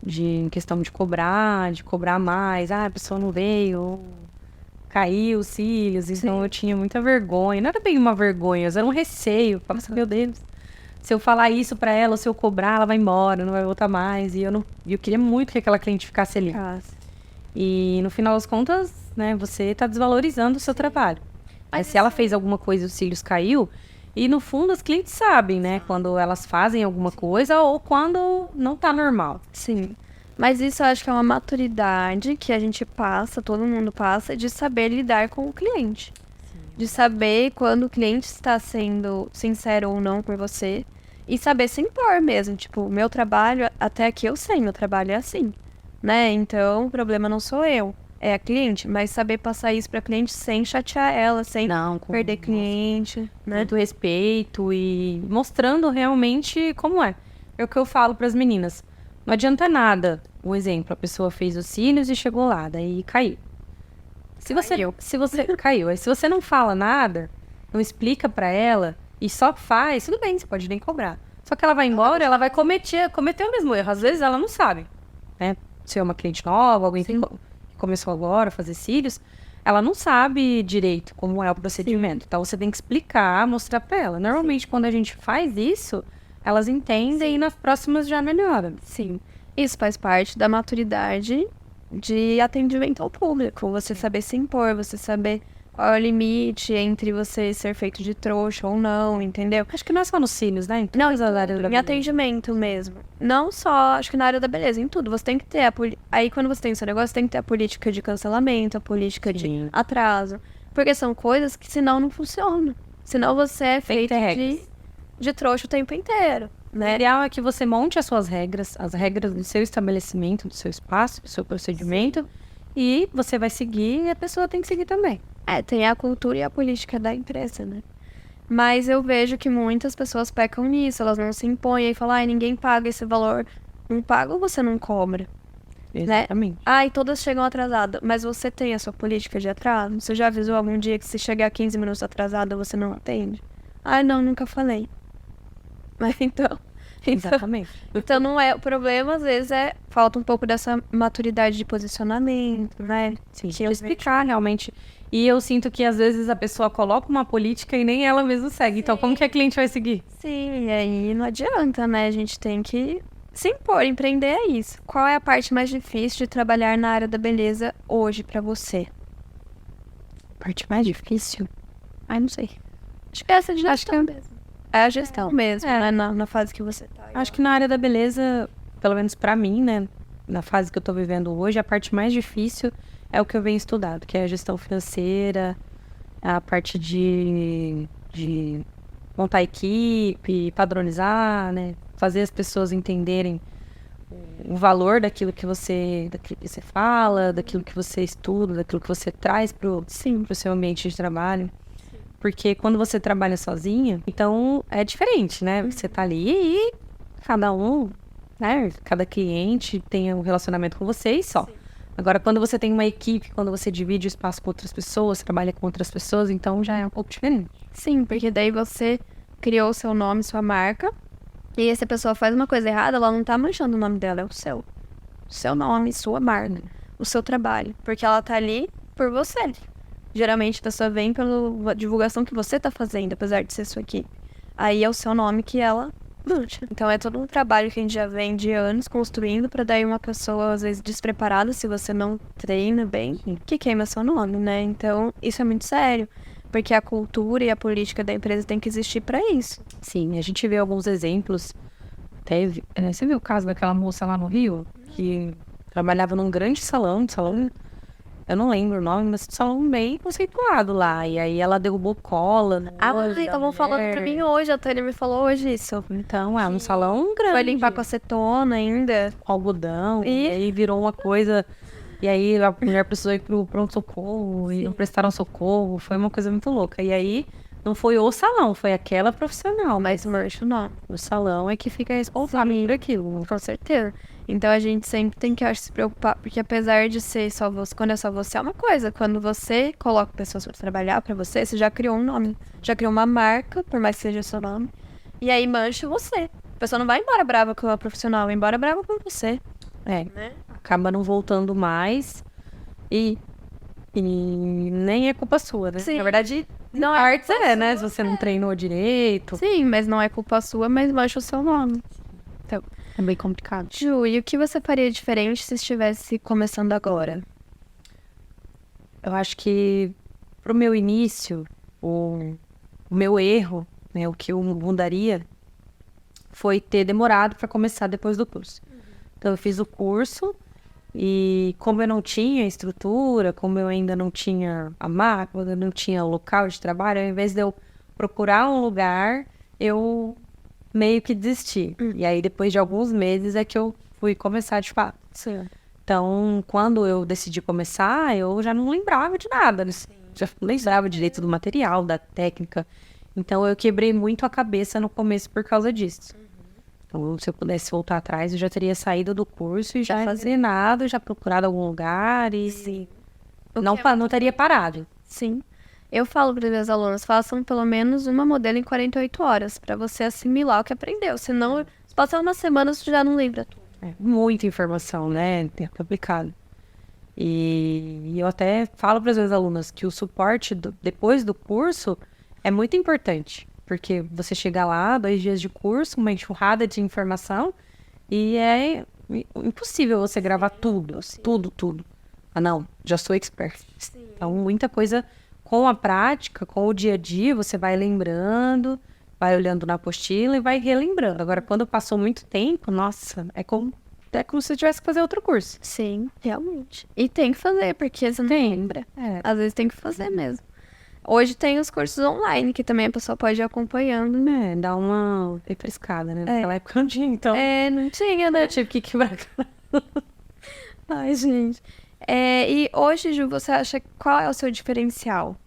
Em questão de cobrar mais. A pessoa não veio, ou caiu os cílios. Então eu tinha muita vergonha. Não era bem uma vergonha, era um receio. Eu falava assim, meu Deus, se eu falar isso pra ela, ou se eu cobrar, ela vai embora, não vai voltar mais. E eu queria muito que aquela cliente ficasse ali. E no final das contas, né, você tá desvalorizando o seu trabalho. Mas se ela fez alguma coisa e os cílios caiu, e no fundo as clientes sabem, né, quando elas fazem alguma coisa ou quando não tá normal. Sim. Mas isso eu acho que é uma maturidade que a gente passa, todo mundo passa, de saber lidar com o cliente. De saber quando o cliente está sendo sincero ou não por você. E saber se impor mesmo. Tipo, o meu trabalho, até aqui eu sei, meu trabalho é assim. Né? Então, o problema não sou eu, é a cliente. Mas saber passar isso pra cliente sem chatear ela, sem perder cliente, né? Muito respeito e mostrando realmente como é. É o que eu falo pras meninas. Não adianta nada. Um exemplo, a pessoa fez os cílios e chegou lá, daí caiu. Se você caiu, aí se você não fala nada, não explica pra ela e só faz, tudo bem, você pode nem cobrar. Só que ela vai embora, ela vai cometer o mesmo erro. Às vezes ela não sabe, né? Se é uma cliente nova, alguém que começou agora a fazer cílios, ela não sabe direito como é o procedimento. Então você tem que explicar, mostrar pra ela. Normalmente quando a gente faz isso, elas entendem e nas próximas já melhoram. Sim. Isso faz parte da maturidade de atendimento ao público. Você saber se impor, você saber qual é o limite entre você ser feito de trouxa ou não, entendeu? Acho que não é só nos cílios, né? Não, em atendimento mesmo. Não só, acho que na área da beleza, em tudo. Você tem que ter aí quando você tem o seu negócio, tem que ter a política de cancelamento, a política de atraso. Porque são coisas que senão não funcionam. Senão você é feito de trouxa o tempo inteiro. Né? O ideal é que você monte as suas regras, as regras do seu estabelecimento, do seu espaço, do seu procedimento, e você vai seguir e a pessoa tem que seguir também. Tem a cultura e a política da empresa, né? Mas eu vejo que muitas pessoas pecam nisso, elas não se impõem e falam, ninguém paga esse valor. Não paga ou você não cobra? Exatamente. Né? E todas chegam atrasadas, mas você tem a sua política de atraso? Você já avisou algum dia que se chegar 15 minutos atrasada você não atende? Não, nunca falei. Mas então... Exatamente. Então não é... O problema, às vezes, falta um pouco dessa maturidade de posicionamento, né? Sim, de explicar realmente. E eu sinto que, às vezes, a pessoa coloca uma política e nem ela mesma segue. Sim. Então, como que a cliente vai seguir? Sim, e aí não adianta, né? A gente tem que se impor, empreender é isso. Qual é a parte mais difícil de trabalhar na área da beleza hoje pra você? A parte mais difícil? Não sei. Acho que é essa de gestão mesmo. É a gestão mesmo, né? Na fase que você tá. Acho que na área da beleza, pelo menos pra mim, né? Na fase que eu tô vivendo hoje, a parte mais difícil é o que eu venho estudado, que é a gestão financeira, a parte de montar equipe, padronizar, né? Fazer as pessoas entenderem o valor daquilo que você fala, daquilo que você estuda, daquilo que você traz pro seu ambiente de trabalho. Porque quando você trabalha sozinha, então é diferente, né? Você tá ali e cada um, né? Cada cliente tem um relacionamento com você e só. Agora, quando você tem uma equipe, quando você divide o espaço com outras pessoas, trabalha com outras pessoas, então já é um pouco diferente. Sim, porque daí você criou o seu nome, sua marca, e se a pessoa faz uma coisa errada, ela não tá manchando o nome dela, é o seu. Seu nome, sua marca, o seu trabalho. Porque ela tá ali por você. Geralmente a pessoa vem pela divulgação que você tá fazendo, apesar de ser sua equipe. Aí é o seu nome que ela mancha. Então é todo um trabalho que a gente já vem de anos construindo pra daí uma pessoa, às vezes, despreparada, se você não treina bem, que queima seu nome, né? Então isso é muito sério. Porque a cultura e a política da empresa tem que existir pra isso. Sim, a gente vê alguns exemplos. Teve, você viu o caso daquela moça lá no Rio, que trabalhava num grande salão, eu não lembro o nome, mas um salão bem conceituado lá. E aí ela derrubou cola. Estavam falando pra mim hoje, a Tânia me falou hoje isso. Então, é um salão grande. Foi limpar com acetona ainda. Com algodão. E aí virou uma coisa. E aí a mulher precisou ir pro pronto-socorro e não prestaram socorro. Foi uma coisa muito louca. E aí não foi o salão, foi aquela profissional. Mas mancha o nome. O salão é que fica responsável por aquilo. Com certeza. Então a gente sempre tem que, acho, se preocupar, porque apesar de ser só você, quando é só você é uma coisa, quando você coloca pessoas para trabalhar para você, você já criou um nome, já criou uma marca, por mais que seja seu nome, e aí mancha você. A pessoa não vai embora brava com a profissional, vai embora brava com você. Né? Acaba não voltando mais e nem é culpa sua, né? Sim. Na verdade, não partes né? Se você não treinou direito. Sim, mas não é culpa sua, mas mancha o seu nome. Então, é bem complicado. Ju, e o que você faria diferente se estivesse começando agora? Eu acho que pro meu início, o meu erro, né, o que eu mudaria foi ter demorado para começar depois do curso. Então eu fiz o curso e como eu não tinha estrutura, como eu ainda não tinha a máquina, eu não tinha o local de trabalho, ao invés de eu procurar um lugar, eu meio que desisti. E aí, depois de alguns meses, é que eu fui começar de fato. Sim. Então, quando eu decidi começar, eu já não lembrava de nada. Né? Já não lembrava direito do material, da técnica. Então, eu quebrei muito a cabeça no começo por causa disso. Então, se eu pudesse voltar atrás, eu já teria saído do curso e já fazer nada, já procurado algum lugar e Sim. Não teria parado. Sim. Eu falo para os meus alunos, façam pelo menos uma modelo em 48 horas, para você assimilar o que aprendeu. Senão, se passar uma semana, você já não lembra tudo. Muita informação, né? É complicado. E eu até falo para as minhas alunas que o suporte depois do curso é muito importante. Porque você chega lá, 2 dias de curso, uma enxurrada de informação, e é impossível você gravar tudo. Tudo. Ah, não, já sou expert. Sim. Então, muita coisa com a prática, com o dia a dia, você vai lembrando, vai olhando na apostila e vai relembrando. Agora, quando passou muito tempo, nossa, é como se você tivesse que fazer outro curso. Sim, realmente. E tem que fazer, porque você não lembra. Às vezes tem que fazer mesmo. Hoje tem os cursos online, que também a pessoa pode ir acompanhando. Dá uma refrescada, né? Naquela época não tinha, então. Não tinha, né? Eu tive que quebrar. Ai, gente. E hoje, Ju, você acha qual é o seu diferencial?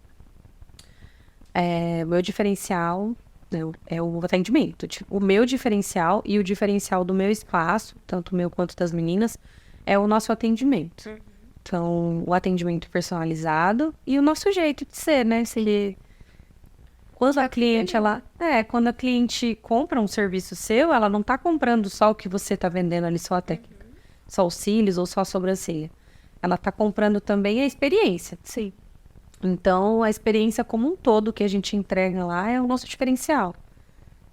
Meu diferencial é o atendimento. O meu diferencial e o diferencial do meu espaço, tanto o meu quanto das meninas, é o nosso atendimento. Então, o atendimento personalizado e o nosso jeito de ser, né? Quando a cliente, quando a cliente compra um serviço seu, ela não tá comprando só o que você tá vendendo ali, só a técnica, só os cílios ou só a sobrancelha. Ela tá comprando também a experiência. Sim. Então, a experiência como um todo que a gente entrega lá é o nosso diferencial.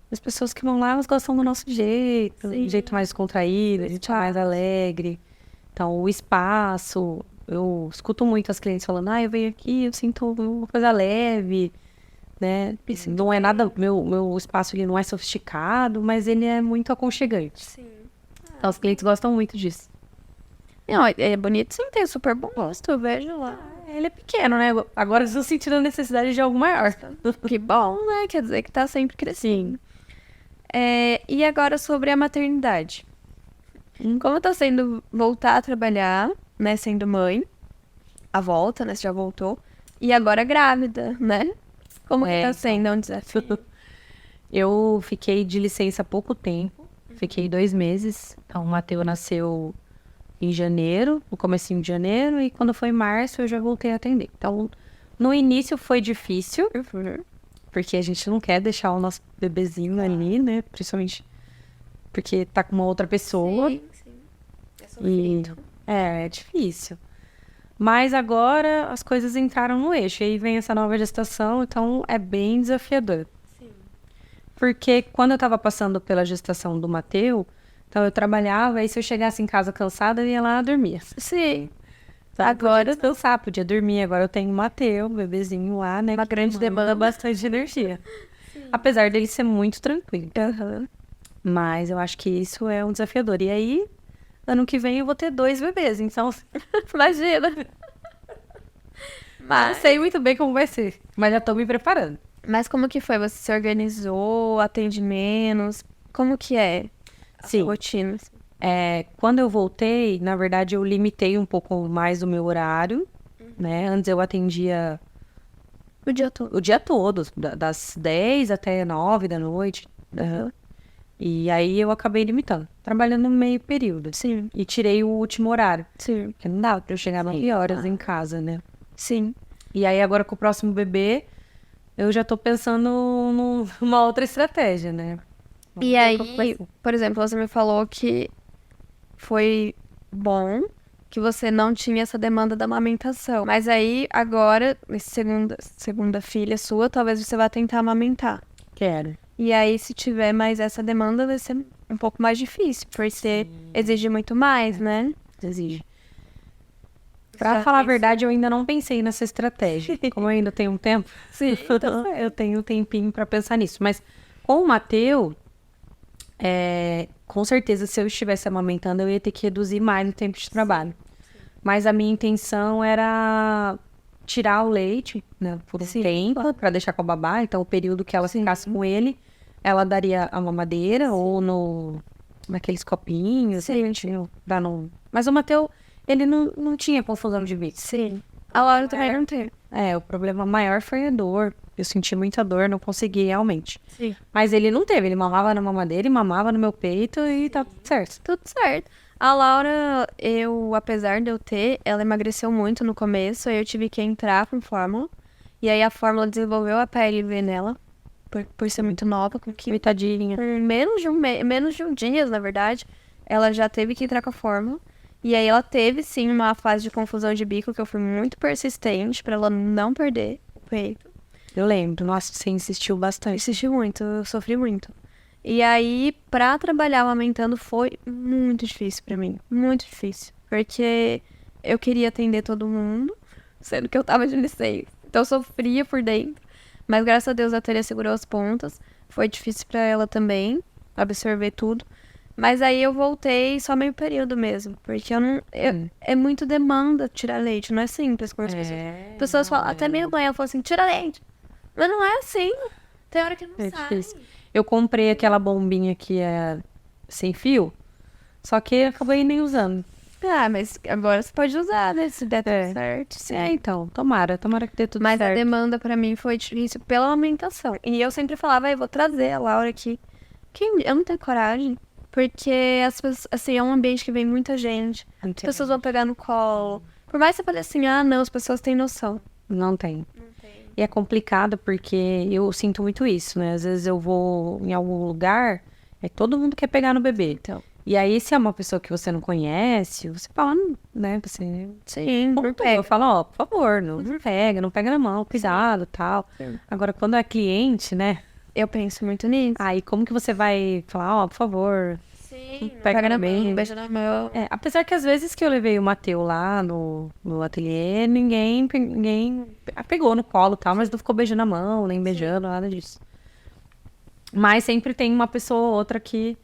As pessoas que vão lá, elas gostam do nosso jeito, um jeito mais contraído, a gente é mais alegre. Então, o espaço, eu escuto muito as clientes falando, eu venho aqui, eu sinto uma coisa leve, né? Assim, não é nada, meu espaço ele não é sofisticado, mas ele é muito aconchegante. Sim. Então, os clientes gostam muito disso. Não, é bonito sim, tem super bom gosto, eu vejo lá. Ele é pequeno, né? Agora eu estou sentindo a necessidade de algo maior. Que bom, né? Quer dizer que tá sempre crescendo. E agora sobre a maternidade. Como tá sendo voltar a trabalhar, né? Sendo mãe, a volta, né? Você já voltou. E agora grávida, né? Como que tá sendo? É um desafio. Eu fiquei de licença há pouco tempo. Fiquei 2 meses. Então, o Matheus nasceu em janeiro, no comecinho de janeiro, e quando foi março eu já voltei a atender. Então, no início foi difícil, porque a gente não quer deixar o nosso bebezinho ali, né? Principalmente porque tá com uma outra pessoa. Sim. É difícil. Mas agora as coisas entraram no eixo. E aí vem essa nova gestação, então é bem desafiador. Sim. Porque quando eu tava passando pela gestação do Mateu, então eu trabalhava, e se eu chegasse em casa cansada, eu ia lá dormir. Sim. Agora descansar, podia dormir. Agora eu tenho o Mateu, o bebezinho lá, né? Uma grande demanda. Bastante energia. Apesar dele ser muito tranquilo. Mas eu acho que isso é um desafiador. E aí, ano que vem eu vou ter 2 bebês, então Imagina. não sei muito bem como vai ser, mas já tô me preparando. Mas como que foi? Você se organizou, atende menos? Como que é a Sim. sua rotina? Quando eu voltei, na verdade, eu limitei um pouco mais o meu horário, né? Antes eu atendia O dia todo. o dia todo, das 10 até 9 da noite. E aí eu acabei limitando, trabalhando meio período. Sim. E tirei o último horário, Sim. porque não dava pra eu chegar 9 horas em casa, né? Sim. E aí agora com o próximo bebê, eu já tô pensando numa outra estratégia, né? E aí, por exemplo, você me falou que foi bom que você não tinha essa demanda da amamentação. Mas aí, agora, segunda filha sua, talvez você vá tentar amamentar. Quero. E aí, se tiver mais essa demanda, vai ser um pouco mais difícil, porque exige muito mais, né? Exige. Pra falar a verdade, eu ainda não pensei nessa estratégia. Como eu ainda tenho um tempo, Sim, eu tenho um tempinho pra pensar nisso. Mas com o Mateu, com certeza, se eu estivesse amamentando, eu ia ter que reduzir mais o tempo de trabalho. Mas a minha intenção era tirar o leite, né, por um tempo, pra deixar com a babá. Então, o período que ela ficasse com ele, ela daria a mamadeira ou naqueles copinhos. Pra não... Mas o Mateu, ele não tinha confusão de bico. Sim. A Laura também não tem. O problema maior foi a dor. Eu senti muita dor, não consegui realmente. Sim. Mas ele não teve, ele mamava na mamadeira e mamava no meu peito e tá tudo certo. Tudo certo. A Laura, apesar de eu ter, ela emagreceu muito no começo, aí eu tive que entrar com fórmula. E aí a fórmula desenvolveu a PLV nela, por ser muito nova, com que Coitadinha. menos de um dia, na verdade, ela já teve que entrar com a fórmula. E aí ela teve, sim, uma fase de confusão de bico, que eu fui muito persistente pra ela não perder o peito. Eu lembro, nossa, você insistiu bastante. Insisti muito, eu sofri muito. E aí, pra trabalhar amamentando foi muito difícil pra mim. Muito difícil. Porque eu queria atender todo mundo, sendo que eu tava de licença. Então eu sofria por dentro. Mas graças a Deus a Tânia segurou as pontas. Foi difícil pra ela também, absorver tudo. Mas aí eu voltei só meio período mesmo. Porque é muito demanda tirar leite. Não é simples como as pessoas. As pessoas falam, até minha mãe, ela falou assim, tira leite. Mas não é assim. Tem hora que não sai. Difícil. Eu comprei aquela bombinha que é sem fio, só que acabei nem usando. Ah, mas agora você pode usar, né? Se der tudo certo. Sim. Então, tomara que dê tudo Mas certo. a demanda pra mim foi difícil pela amamentação. E eu sempre falava, eu vou trazer a Laura aqui. Eu não tenho coragem. Porque as pessoas, assim, é um ambiente que vem muita gente. As pessoas vão pegar no colo. Por mais que você fale assim, não, as pessoas têm noção. Não tem. E é complicado porque eu sinto muito isso, né? Às vezes eu vou em algum lugar, todo mundo quer pegar no bebê. Então. E aí, se é uma pessoa que você não conhece, você fala, né? Você... Sim, Eu falo, por favor, não pega na mão, cuidado, tal. Sim. Agora, quando é cliente, né? Eu penso muito nisso. Aí, como que você vai falar, por favor... Sim, pega na mão, beija na mão. Apesar que às vezes que eu levei o Mateu lá no ateliê, ninguém pegou no colo e tal, mas não ficou beijando a mão, nem beijando, nada disso. Mas sempre tem uma pessoa ou outra que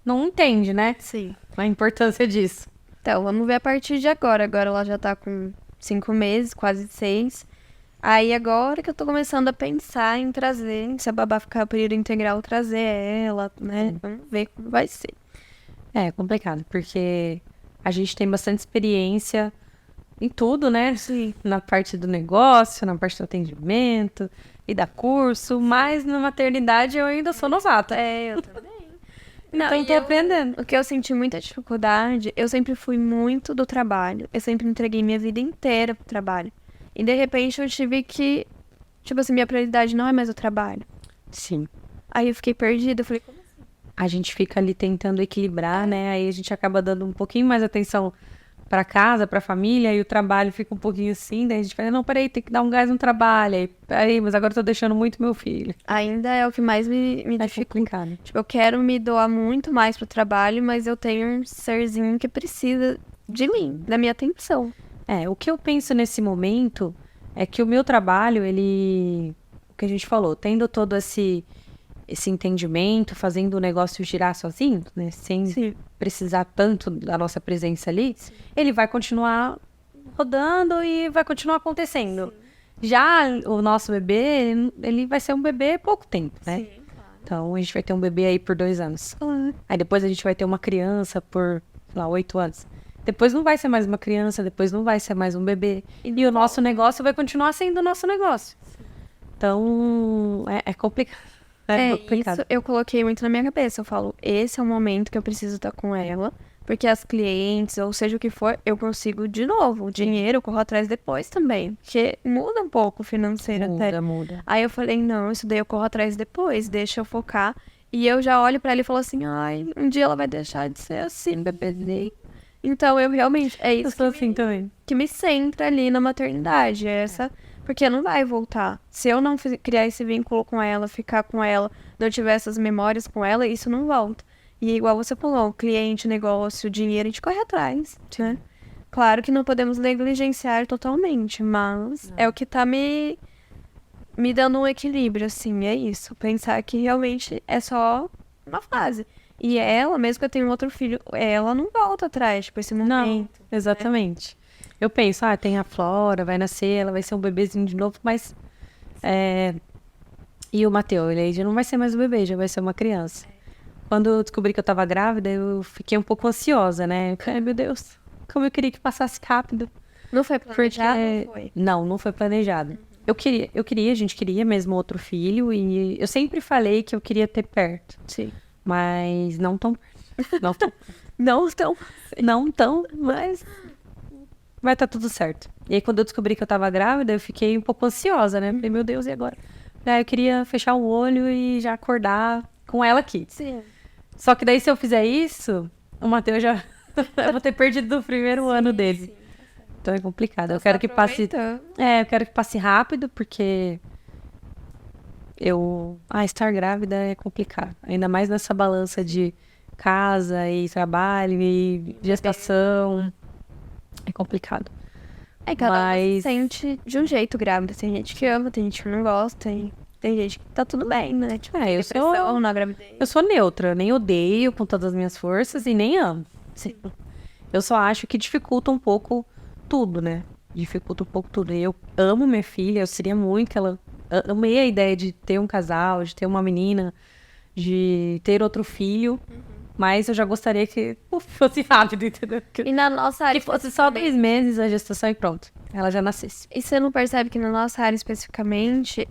não entende, né? Sim. A importância disso. Então, vamos ver a partir de agora. Agora ela já tá com 5 meses, quase 6. Aí agora que eu tô começando a pensar em trazer, se a babá ficar período integral, trazer ela, né? Vamos ver como vai ser. É complicado, porque a gente tem bastante experiência em tudo, né? Sim. Na parte do negócio, na parte do atendimento e da curso, mas na maternidade eu ainda sou novata. Eu também. Não, Então eu tô aprendendo. O que eu senti muita dificuldade, eu sempre fui muito do trabalho. Eu sempre entreguei minha vida inteira pro trabalho. E de repente eu tive que, tipo assim, minha prioridade não é mais o trabalho. Sim. Aí eu fiquei perdida, eu falei, como assim? A gente fica ali tentando equilibrar, né? Aí a gente acaba dando um pouquinho mais atenção pra casa, pra família, e o trabalho fica um pouquinho assim, daí a gente fala, não, peraí, tem que dar um gás no trabalho. Aí, peraí, mas agora eu tô deixando muito meu filho. Ainda é o que mais me É dificulta. complicado. Tipo, eu quero me doar muito mais pro trabalho, mas eu tenho um serzinho que precisa de mim, da minha atenção. O que eu penso nesse momento é que o meu trabalho, ele, o que a gente falou, tendo todo esse entendimento, fazendo o negócio girar sozinho, né, sem precisar tanto da nossa presença ali, ele vai continuar rodando e vai continuar acontecendo. Já o nosso bebê, ele vai ser um bebê pouco tempo, né? Sim, claro. Então a gente vai ter um bebê aí por 2 anos. Aí depois a gente vai ter uma criança por, sei lá, 8 anos. Depois não vai ser mais uma criança, depois não vai ser mais um bebê. E o nosso negócio vai continuar sendo o nosso negócio. Então, é complicado. É complicado. Isso eu coloquei muito na minha cabeça. Eu falo, esse é o momento que eu preciso estar com ela. Porque as clientes, ou seja o que for, eu consigo de novo. O dinheiro eu corro atrás depois também. Porque muda um pouco o financeiro até. Muda. Aí eu falei, não, isso daí eu corro atrás depois, deixa eu focar. E eu já olho pra ela e falo assim, ai, um dia ela vai deixar de ser assim, bebê. Então eu realmente, é Eu isso sou assim também. que me centra ali na maternidade, porque não vai voltar. Se eu não criar esse vínculo com ela, ficar com ela, não tiver essas memórias com ela, isso não volta. E igual você falou, cliente, negócio, dinheiro, a gente corre atrás, né? Claro que não podemos negligenciar totalmente, mas é o que tá me dando um equilíbrio, assim, é isso. Pensar que realmente é só uma fase. E ela, mesmo que eu tenha um outro filho, ela não volta atrás, tipo, esse momento. Não, exatamente. Eu penso, tem a Flora, vai nascer, ela vai ser um bebezinho de novo, mas... E o Matheus, ele aí já não vai ser mais um bebê, já vai ser uma criança. Quando eu descobri que eu tava grávida, eu fiquei um pouco ansiosa, né? Ai, meu Deus, como eu queria que passasse rápido. Não foi planejado? Porque... Foi. Não foi planejado. A gente queria mesmo outro filho, e eu sempre falei que eu queria ter perto. Sim. Mas não tão perto. Não tão Não tão. Não tão, mas vai estar tudo certo. E aí, quando eu descobri que eu tava grávida, eu fiquei um pouco ansiosa, né? Falei, meu Deus, e agora? Eu queria fechar o olho e já acordar com ela aqui. Sim. Só que daí, se eu fizer isso, o Matheus já... eu vou ter perdido o primeiro ano dele. Então é complicado. Eu quero que passe... eu quero que passe rápido, porque... estar grávida é complicado. Ainda mais nessa balança de casa e trabalho e gestação. É complicado. Cada um se sente de um jeito grávida. Tem gente que ama, tem gente que não gosta. Tem gente que tá tudo bem, né? Tipo, depressão na gravidez. Eu sou neutra. Eu nem odeio com todas as minhas forças e nem amo. Sim. Eu só acho que dificulta um pouco tudo, né? Dificulta um pouco tudo. Eu amo minha filha. Eu seria muito que ela... amei a ideia de ter um casal, de ter uma menina, de ter outro filho, mas eu já gostaria que fosse rápido, entendeu? E na nossa área... Que fosse só 2 meses a gestação e pronto, ela já nascesse. E você não percebe que na nossa área especificamente,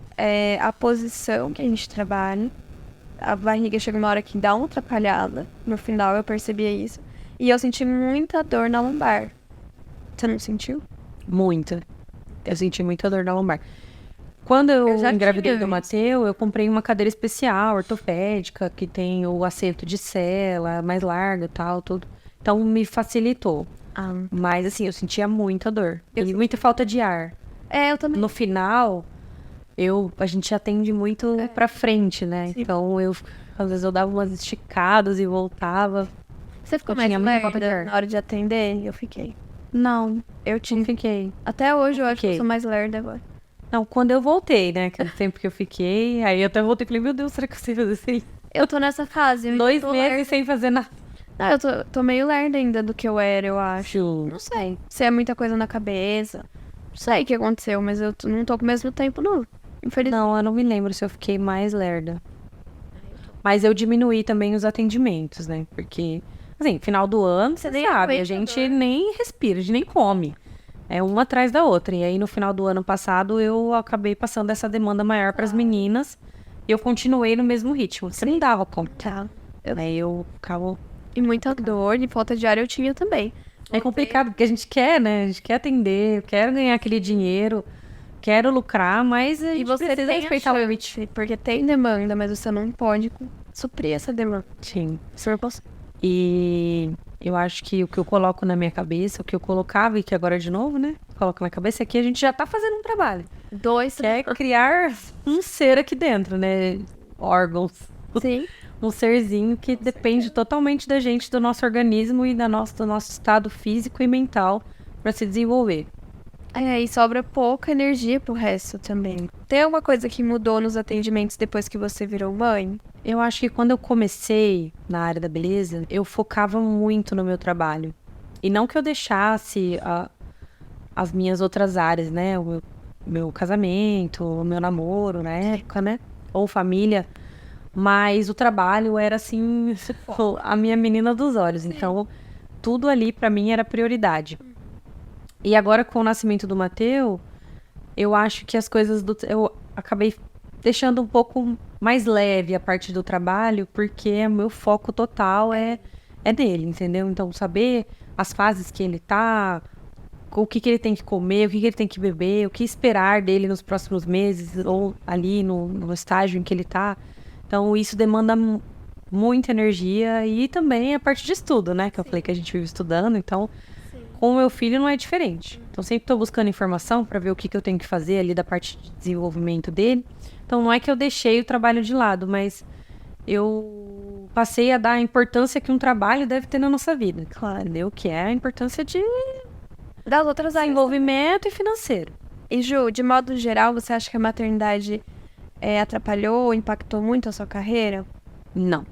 a posição que a gente trabalha, a barriga chega uma hora que dá uma atrapalhada. No final eu percebia isso. E eu senti muita dor na lombar. Você não sentiu? Muita. Eu senti muita dor na lombar. Quando eu engravidei do Matheus, eu comprei uma cadeira especial, ortopédica, que tem o assento de sela, mais larga e tal, tudo. Então, me facilitou. Mas, assim, eu sentia muita dor. E muita falta de ar. Eu também. No final, a gente atende muito pra frente, né? Sim. Então, às vezes eu dava umas esticadas e voltava. Você ficou mais lerda na hora de atender? Eu fiquei. Não. Eu fiquei. Até hoje eu acho que eu sou mais lerda agora. Não, quando eu voltei, né? Aquele tempo que eu fiquei, aí eu até voltei e falei, meu Deus, será que eu sei fazer assim? Eu tô nessa fase. 2 meses sem fazer nada. Não, eu tô meio lerda ainda do que eu era, eu acho. Não sei. Se é muita coisa na cabeça. Não sei o que aconteceu, mas eu não tô com o mesmo tempo, não. Infelizmente. Não, eu não me lembro se eu fiquei mais lerda. Mas eu diminuí também os atendimentos, né? Porque, assim, final do ano, você sabe, a gente nem respira, a gente nem come. É uma atrás da outra. E aí, no final do ano passado, eu acabei passando essa demanda maior para as meninas. E eu continuei no mesmo ritmo. Você não dava conta. Aí eu ficava... E muita dor e falta de ar eu tinha também. É complicado, porque a gente quer, né? A gente quer atender, quer ganhar aquele dinheiro, quero lucrar, mas a E gente você precisa tem respeitar o limite. porque tem demanda, mas você não pode suprir essa demanda. Sim. Se for possível. E eu acho que o que eu coloco na minha cabeça, o que eu colocava e que agora de novo, né? Coloco na cabeça é que a gente já tá fazendo um trabalho. Que é criar um ser aqui dentro, né? Órgãos. Sim. Um serzinho que depende totalmente da gente, do nosso organismo e do nosso estado físico e mental para se desenvolver. E sobra pouca energia pro resto também. Tem alguma coisa que mudou nos atendimentos depois que você virou mãe? Eu acho que quando eu comecei na área da beleza, eu focava muito no meu trabalho. E não que eu deixasse as minhas outras áreas, né? O meu casamento, o meu namoro na época, né? Ou família. Mas o trabalho era, assim, a minha menina dos olhos. Então, tudo ali pra mim era prioridade. E agora, com o nascimento do Matteo, eu acho que as coisas eu acabei deixando um pouco mais leve a parte do trabalho, porque o meu foco total é nele, entendeu? Então, saber as fases que ele tá, o que ele tem que comer, o que ele tem que beber, o que esperar dele nos próximos meses, ou ali no estágio em que ele tá. Então, isso demanda muita energia e também a parte de estudo, né? Que eu falei que a gente vive estudando, então... Com o meu filho não é diferente. Então, sempre estou buscando informação para ver o que eu tenho que fazer ali da parte de desenvolvimento dele. Então, não é que eu deixei o trabalho de lado, mas eu passei a dar a importância que um trabalho deve ter na nossa vida. Claro, entendeu? Que é a importância de Das outras áreas. desenvolvimento e financeiro. E Ju, de modo geral, você acha que a maternidade atrapalhou ou impactou muito a sua carreira? Não.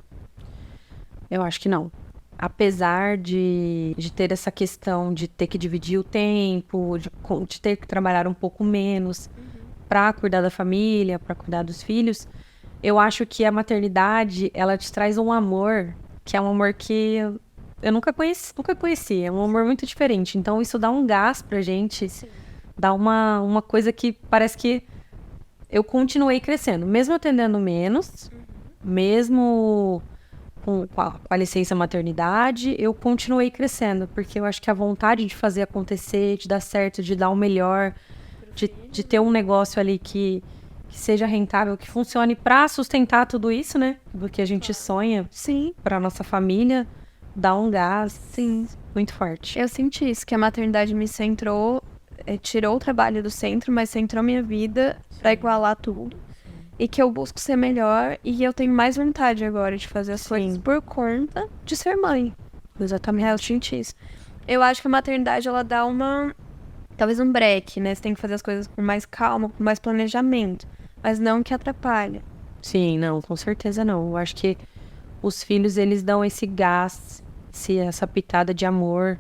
Eu acho que não. Apesar de ter essa questão de ter que dividir o tempo, de ter que trabalhar um pouco menos para cuidar da família, para cuidar dos filhos, eu acho que a maternidade, ela te traz um amor, que é um amor que eu nunca conheci, é um amor muito diferente. Então, isso dá um gás pra gente, dá uma coisa que parece que eu continuei crescendo, mesmo atendendo menos, mesmo... Com a licença maternidade, eu continuei crescendo, porque eu acho que a vontade de fazer acontecer, de dar certo, de dar o melhor, de ter um negócio ali que seja rentável, que funcione para sustentar tudo isso, né? Do que a gente sonha para nossa família, dá um gás muito forte. Eu senti isso, que a maternidade me centrou, tirou o trabalho do centro, mas centrou minha vida para igualar tudo. E que eu busco ser melhor e eu tenho mais vontade agora de fazer as coisas por conta de ser mãe. Exatamente, eu senti isso. Eu acho que a maternidade, ela dá talvez um break, né? Você tem que fazer as coisas com mais calma, com mais planejamento. Mas não que atrapalha. Sim, não, com certeza não. Eu acho que os filhos, eles dão esse gás, essa pitada de amor,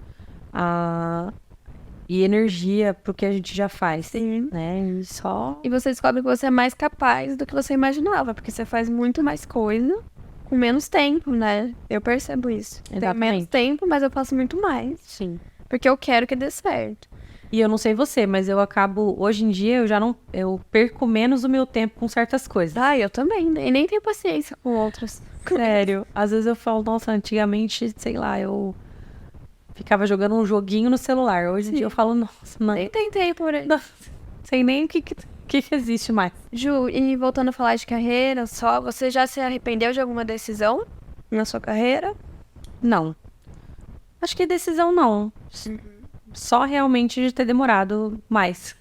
e energia pro que a gente já faz. Sim. Né? E você descobre que você é mais capaz do que você imaginava, porque você faz muito mais coisa com menos tempo, né? Eu percebo isso. Exatamente. Tenho menos tempo, mas eu faço muito mais. Sim. Porque eu quero que dê certo. E eu não sei você, mas eu acabo... Hoje em dia, eu perco menos o meu tempo com certas coisas. Eu também. E nem tenho paciência com outras. Sério. Às vezes eu falo, nossa, antigamente, sei lá, eu... ficava jogando um joguinho no celular. Hoje em dia eu falo, nossa, não. Nem tem tempo por aí. Não sei nem o que existe mais. Ju, e voltando a falar de carreira, você já se arrependeu de alguma decisão na sua carreira? Não. Acho que decisão não. Só realmente de ter demorado mais.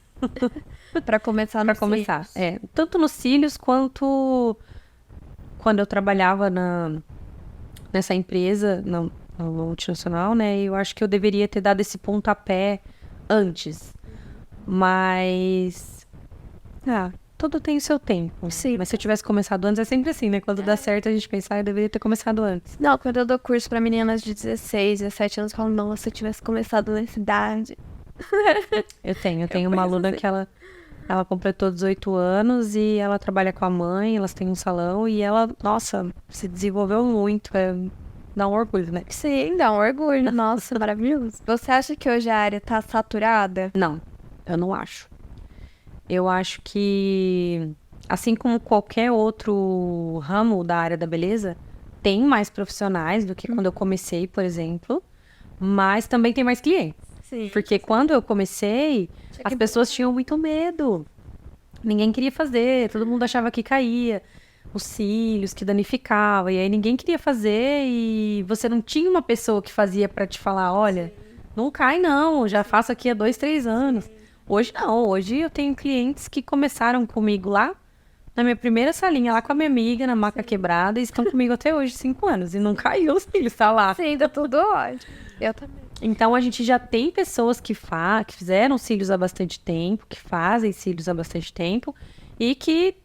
Pra começar Pra começar. Tanto nos cílios quanto quando eu trabalhava nessa empresa, na multinacional, né? Eu acho que eu deveria ter dado esse pontapé antes. Mas... tudo tem o seu tempo. Sim. Mas se eu tivesse começado antes, é sempre assim, né? Quando dá certo, a gente pensa, eu deveria ter começado antes. Não, quando eu dou curso pra meninas de 16, 17 anos, eu falo, não, se eu tivesse começado nessa idade. Eu tenho uma aluna que ela completou 18 anos e ela trabalha com a mãe, elas têm um salão e ela, nossa, se desenvolveu muito. Dá um orgulho, né? Sim, dá um orgulho. Nossa, maravilhoso. Você acha que hoje a área tá saturada? Não, eu não acho. Eu acho que, assim como qualquer outro ramo da área da beleza, tem mais profissionais do que quando eu comecei, por exemplo, mas também tem mais clientes. Sim. Porque quando eu comecei, as pessoas tinham muito medo. Ninguém queria fazer, todo mundo achava que caía, os cílios, que danificava, e aí ninguém queria fazer e você não tinha uma pessoa que fazia pra te falar, olha, não cai não, já faço aqui há 2, 3 anos. Hoje não, hoje eu tenho clientes que começaram comigo lá, na minha primeira salinha, lá com a minha amiga, na maca quebrada, e estão comigo até hoje, 5 anos, e não caiu os cílios, tá lá. Sim, tá tudo ótimo. Eu também. Então, a gente já tem pessoas que fizeram cílios há bastante tempo, que fazem cílios há bastante tempo, e que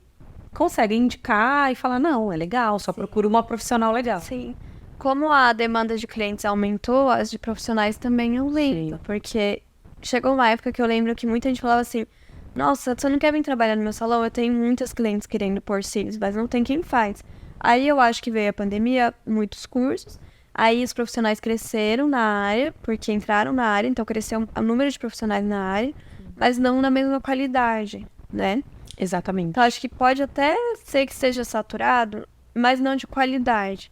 conseguem indicar e falar, não, é legal, só procura uma profissional legal. Sim. Como a demanda de clientes aumentou, as de profissionais também aumentam. Sim. Porque chegou uma época que eu lembro que muita gente falava assim, nossa, você não quer vir trabalhar no meu salão? Eu tenho muitas clientes querendo pôr cílios, mas não tem quem faz. Aí eu acho que veio a pandemia, muitos cursos. Aí os profissionais cresceram na área, porque entraram na área, então cresceu o número de profissionais na área, mas não na mesma qualidade, né? Exatamente. Então acho que pode até ser que esteja saturado, mas não de qualidade.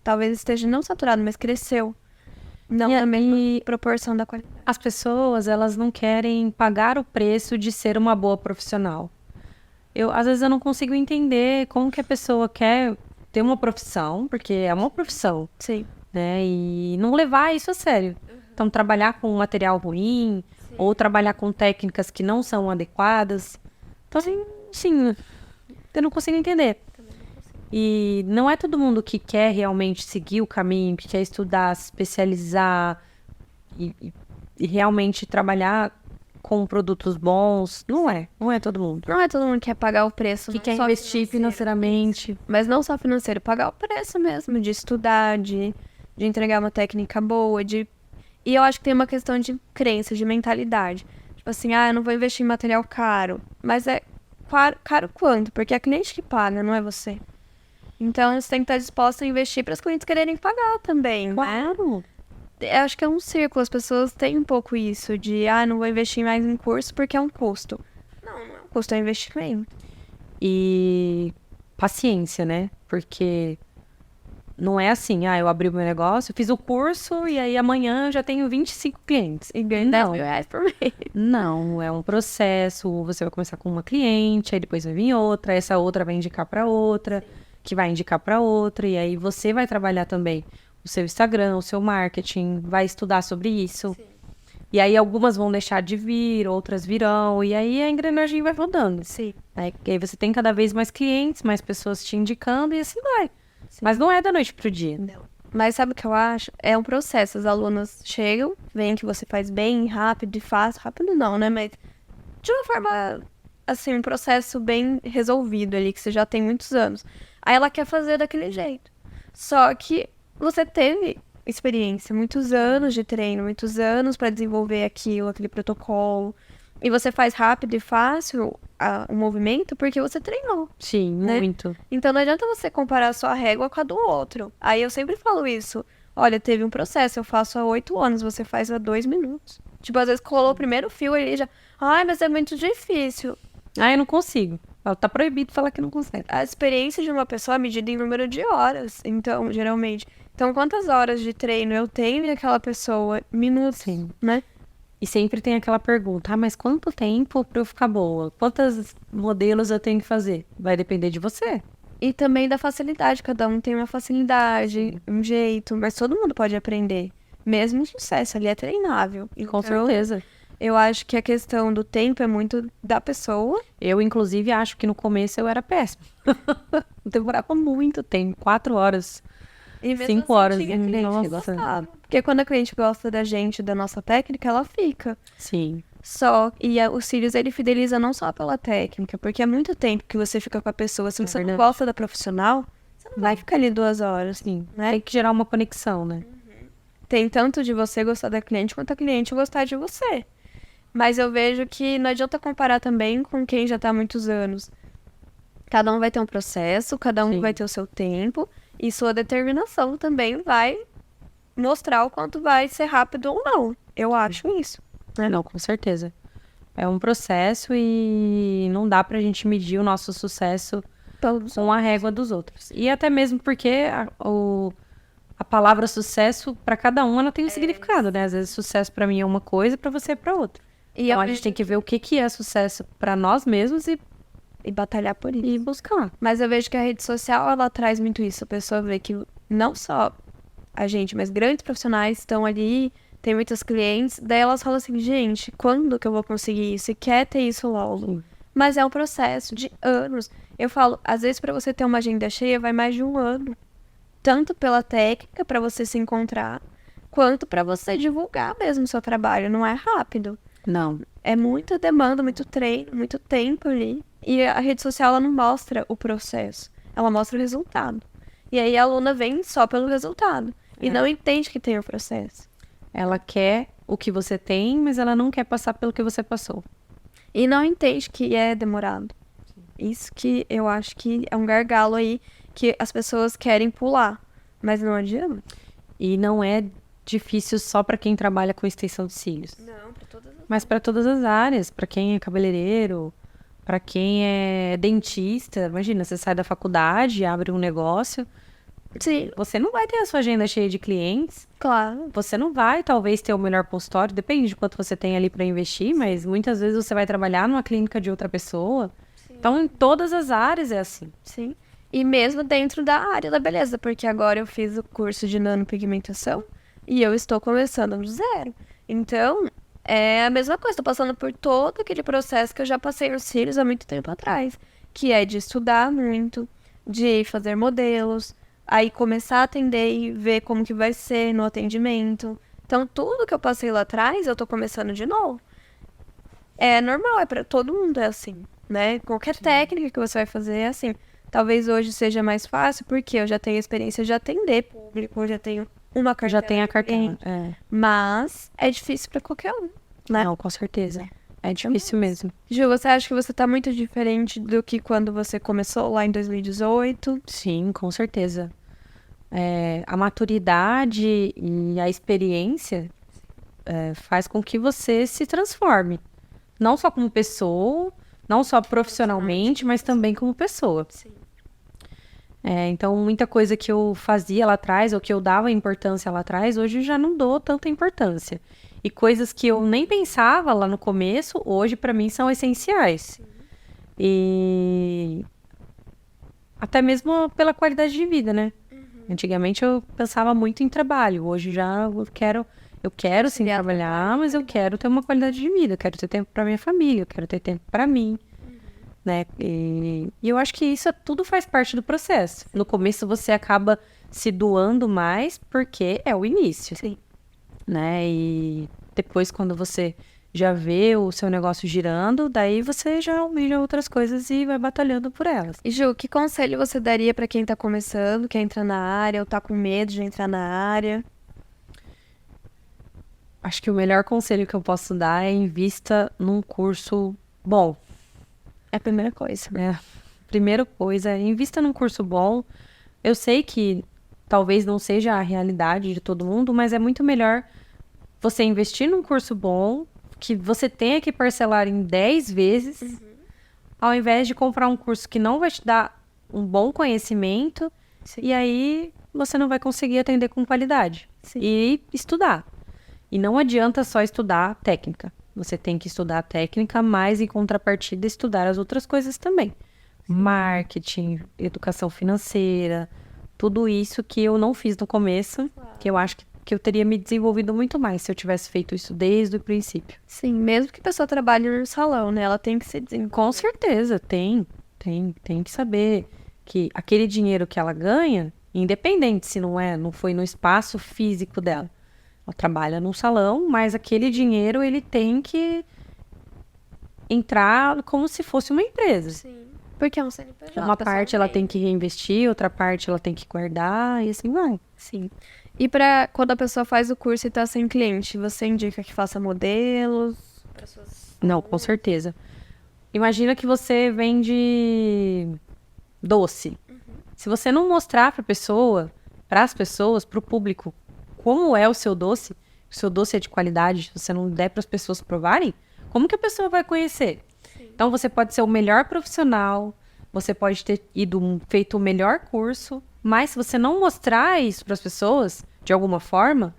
Talvez esteja não saturado, mas cresceu. Não na mesma proporção da qualidade. As pessoas, elas não querem pagar o preço de ser uma boa profissional. Às vezes eu não consigo entender como que a pessoa quer ter uma profissão, porque é uma profissão. Sim. Né? E não levar isso a sério. Então, trabalhar com material ruim, ou trabalhar com técnicas que não são adequadas. Então, assim, eu não consigo entender. E não é todo mundo que quer realmente seguir o caminho, que quer estudar, se especializar e realmente trabalhar com produtos bons. Não é todo mundo. Não é todo mundo que quer pagar o preço. Que não quer só investir financeiramente. Mas não só financeiro, pagar o preço mesmo, de estudar, de entregar uma técnica boa, E eu acho que tem uma questão de crença, de mentalidade. Tipo assim, eu não vou investir em material caro. Mas é caro quanto? Porque é a cliente que paga, não é você. Então, você tem que estar disposto a investir para os clientes quererem pagar também, Claro. né? Eu acho que é um círculo, as pessoas têm um pouco isso de, não vou investir mais em curso porque é um custo. Não é um custo, é um investimento. E paciência, né? Porque não é assim, eu abri o meu negócio, fiz o curso e aí amanhã eu já tenho 25 clientes. E ganho 10 mil reais por mês. Não, é um processo. Você vai começar com uma cliente, aí depois vai vir outra, essa outra vai indicar para outra, que vai indicar para outra, e aí você vai trabalhar também o seu Instagram, o seu marketing, vai estudar sobre isso. Sim. E aí algumas vão deixar de vir, outras virão, e aí a engrenagem vai rodando. Sim. E aí você tem cada vez mais clientes, mais pessoas te indicando e assim vai. Sim. Mas não é da noite pro dia. Não. Mas sabe o que eu acho? É um processo. As alunas chegam, veem que você faz bem, rápido e fácil. Rápido não, né? Mas de uma forma, assim, um processo bem resolvido ali, que você já tem muitos anos. Aí ela quer fazer daquele jeito. Só que você teve experiência, muitos anos de treino, muitos anos para desenvolver aquele protocolo. E você faz rápido e fácil o movimento porque você treinou. Sim, né? Muito. Então não adianta você comparar a sua régua com a do outro. Aí eu sempre falo isso. Olha, teve um processo, eu faço há 8 anos, você faz há 2 minutos. Tipo, às vezes colou o primeiro fio ali já. Mas é muito difícil. Eu não consigo. Tá proibido falar que não consegue. A experiência de uma pessoa é medida em número de horas, então, geralmente. Então, quantas horas de treino eu tenho daquela pessoa? Minutos, Sim. Né? E sempre tem aquela pergunta, mas quanto tempo pra eu ficar boa? Quantos modelos eu tenho que fazer? Vai depender de você. E também da facilidade, cada um tem uma facilidade, um jeito, mas todo mundo pode aprender. Mesmo o sucesso ali é treinável. Com certeza. Eu acho que a questão do tempo é muito da pessoa. Eu, inclusive, acho que no começo eu era péssima. Demorava muito tempo, 4 horas, E mesmo 5 assim, horas. tinha cliente que Nossa. gostava. Porque quando a cliente gosta da gente, da nossa técnica, ela fica. Sim. Os cílios, ele fideliza não só pela técnica, porque é muito tempo que você fica com a pessoa. Se você não verdade. gosta da profissional, você não vai ficar ali 2 horas. Sim. Né? Tem que gerar uma conexão, né? Tem tanto de você gostar da cliente, quanto a cliente gostar de você. Mas eu vejo que não adianta comparar também com quem já tá há muitos anos. Cada um vai ter um processo, cada um Sim. vai ter o seu tempo, e sua determinação também vai mostrar o quanto vai ser rápido ou não. Eu acho isso. Não, com certeza. É um processo e não dá pra gente medir o nosso sucesso com a régua dos outros. E até mesmo porque a palavra sucesso, para cada um, ela tem um significado, né? Às vezes sucesso para mim é uma coisa, para você é para outra. Então a gente tem que ver o que é sucesso para nós mesmos e batalhar por isso. E buscar. Mas eu vejo que a rede social, ela traz muito isso. A pessoa vê que não só a gente, mas grandes profissionais estão ali, tem muitos clientes, daí elas falam assim, gente, quando que eu vou conseguir isso? E quer ter isso logo. Mas é um processo de anos. Eu falo, às vezes para você ter uma agenda cheia, vai mais de um ano. Tanto pela técnica, para você se encontrar, quanto para você divulgar mesmo o seu trabalho. Não é rápido. Não. É muita demanda, muito treino, muito tempo ali. E a rede social, ela não mostra o processo. Ela mostra o resultado. E aí a aluna vem só pelo resultado. E não entende que tem o processo. Ela quer o que você tem, mas ela não quer passar pelo que você passou. E não entende que é demorado. Isso que eu acho que é um gargalo aí que as pessoas querem pular. Mas não adianta. E não é difícil só para quem trabalha com extensão de cílios. Não, para todas as Mas para todas as áreas. Para quem é cabeleireiro, para quem é dentista. Imagina, você sai da faculdade, abre um negócio. Sim. Você não vai ter a sua agenda cheia de clientes. Claro. Você não vai, talvez, ter o melhor consultório. Depende de quanto você tem ali para investir, mas muitas vezes você vai trabalhar numa clínica de outra pessoa. Sim. Então, em todas as áreas é assim. Sim. E mesmo dentro da área da beleza, porque agora eu fiz o curso de nanopigmentação e eu estou começando do zero. Então, é a mesma coisa. Estou passando por todo aquele processo que eu já passei nos cílios há muito tempo atrás, que é de estudar muito, de fazer modelos, aí começar a atender e ver como que vai ser no atendimento. Então, tudo que eu passei lá atrás, eu tô começando de novo. É normal, é para todo mundo, é assim, né? Qualquer técnica que você vai fazer é assim. Talvez hoje seja mais fácil, porque eu já tenho experiência de atender público, eu já tenho uma carteira. Já tem a carteira. Mas é difícil para qualquer um, né? Não, com certeza. É difícil mesmo. Ju, você acha que você tá muito diferente do que quando você começou lá em 2018? Sim, com certeza. A maturidade e a experiência faz com que você se transforme. Não só como pessoa, não só profissionalmente, mas também como pessoa. Sim. Então, muita coisa que eu fazia lá atrás, ou que eu dava importância lá atrás, hoje eu já não dou tanta importância. E coisas que eu nem pensava lá no começo, hoje para mim são essenciais. Sim. E até mesmo pela qualidade de vida, né? Antigamente eu pensava muito em trabalho, hoje já eu quero sim trabalhar, mas eu quero ter uma qualidade de vida, eu quero ter tempo para minha família, eu quero ter tempo para mim, né? E eu acho que isso tudo faz parte do processo. No começo você acaba se doando mais porque é o início, sim, né? E depois quando você já vê o seu negócio girando, daí você já almeja outras coisas e vai batalhando por elas. E Ju, que conselho você daria para quem tá começando, quer entrar na área ou tá com medo de entrar na área? Acho que o melhor conselho que eu posso dar é invista num curso bom. É a primeira coisa. Primeira coisa, invista num curso bom. Eu sei que talvez não seja a realidade de todo mundo, mas é muito melhor você investir num curso bom, que você tenha que parcelar em 10 vezes, ao invés de comprar um curso que não vai te dar um bom conhecimento, sim, e aí você não vai conseguir atender com qualidade. Sim. E estudar. E não adianta só estudar técnica. Você tem que estudar a técnica, mas em contrapartida estudar as outras coisas também. Sim. Marketing, educação financeira, tudo isso que eu não fiz no começo, claro, que eu acho que eu teria me desenvolvido muito mais se eu tivesse feito isso desde o princípio. Sim, mesmo que a pessoa trabalhe no salão, né? Ela tem que se desenvolver. Com certeza, tem que saber que aquele dinheiro que ela ganha, independente se não foi no espaço físico dela. Ela trabalha num salão, mas aquele dinheiro ele tem que entrar como se fosse uma empresa. Sim, porque é um CNPJ. Uma parte ela tem que reinvestir, outra parte ela tem que guardar e assim vai. Sim. E para quando a pessoa faz o curso e tá sem cliente, você indica que faça modelos? Não, com certeza. Imagina que você vende doce. Se você não mostrar para as pessoas, para o público, como é o seu doce é de qualidade, se você não der para as pessoas provarem, como que a pessoa vai conhecer? Sim. Então você pode ser o melhor profissional, você pode ter feito o melhor curso, mas se você não mostrar isso para as pessoas, de alguma forma,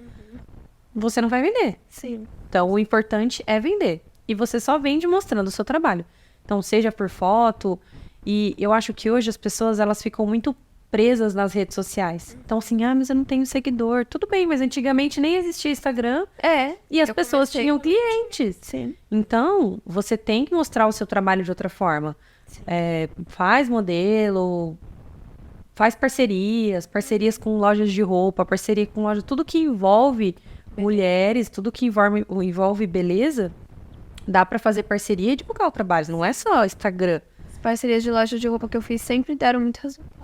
você não vai vender. Sim. Então, o importante é vender. E você só vende mostrando o seu trabalho. Então, seja por foto. E eu acho que hoje as pessoas, elas ficam muito presas nas redes sociais. Então, assim, mas eu não tenho seguidor. Tudo bem, mas antigamente nem existia Instagram. E as pessoas tinham clientes. Sim. Então, você tem que mostrar o seu trabalho de outra forma. Faz modelo, faz parcerias com lojas de roupa, parceria com lojas, tudo que envolve mulheres, tudo que envolve beleza, dá pra fazer parceria e divulgar o trabalho, não é só Instagram. As parcerias de loja de roupa que eu fiz sempre deram muito resultado.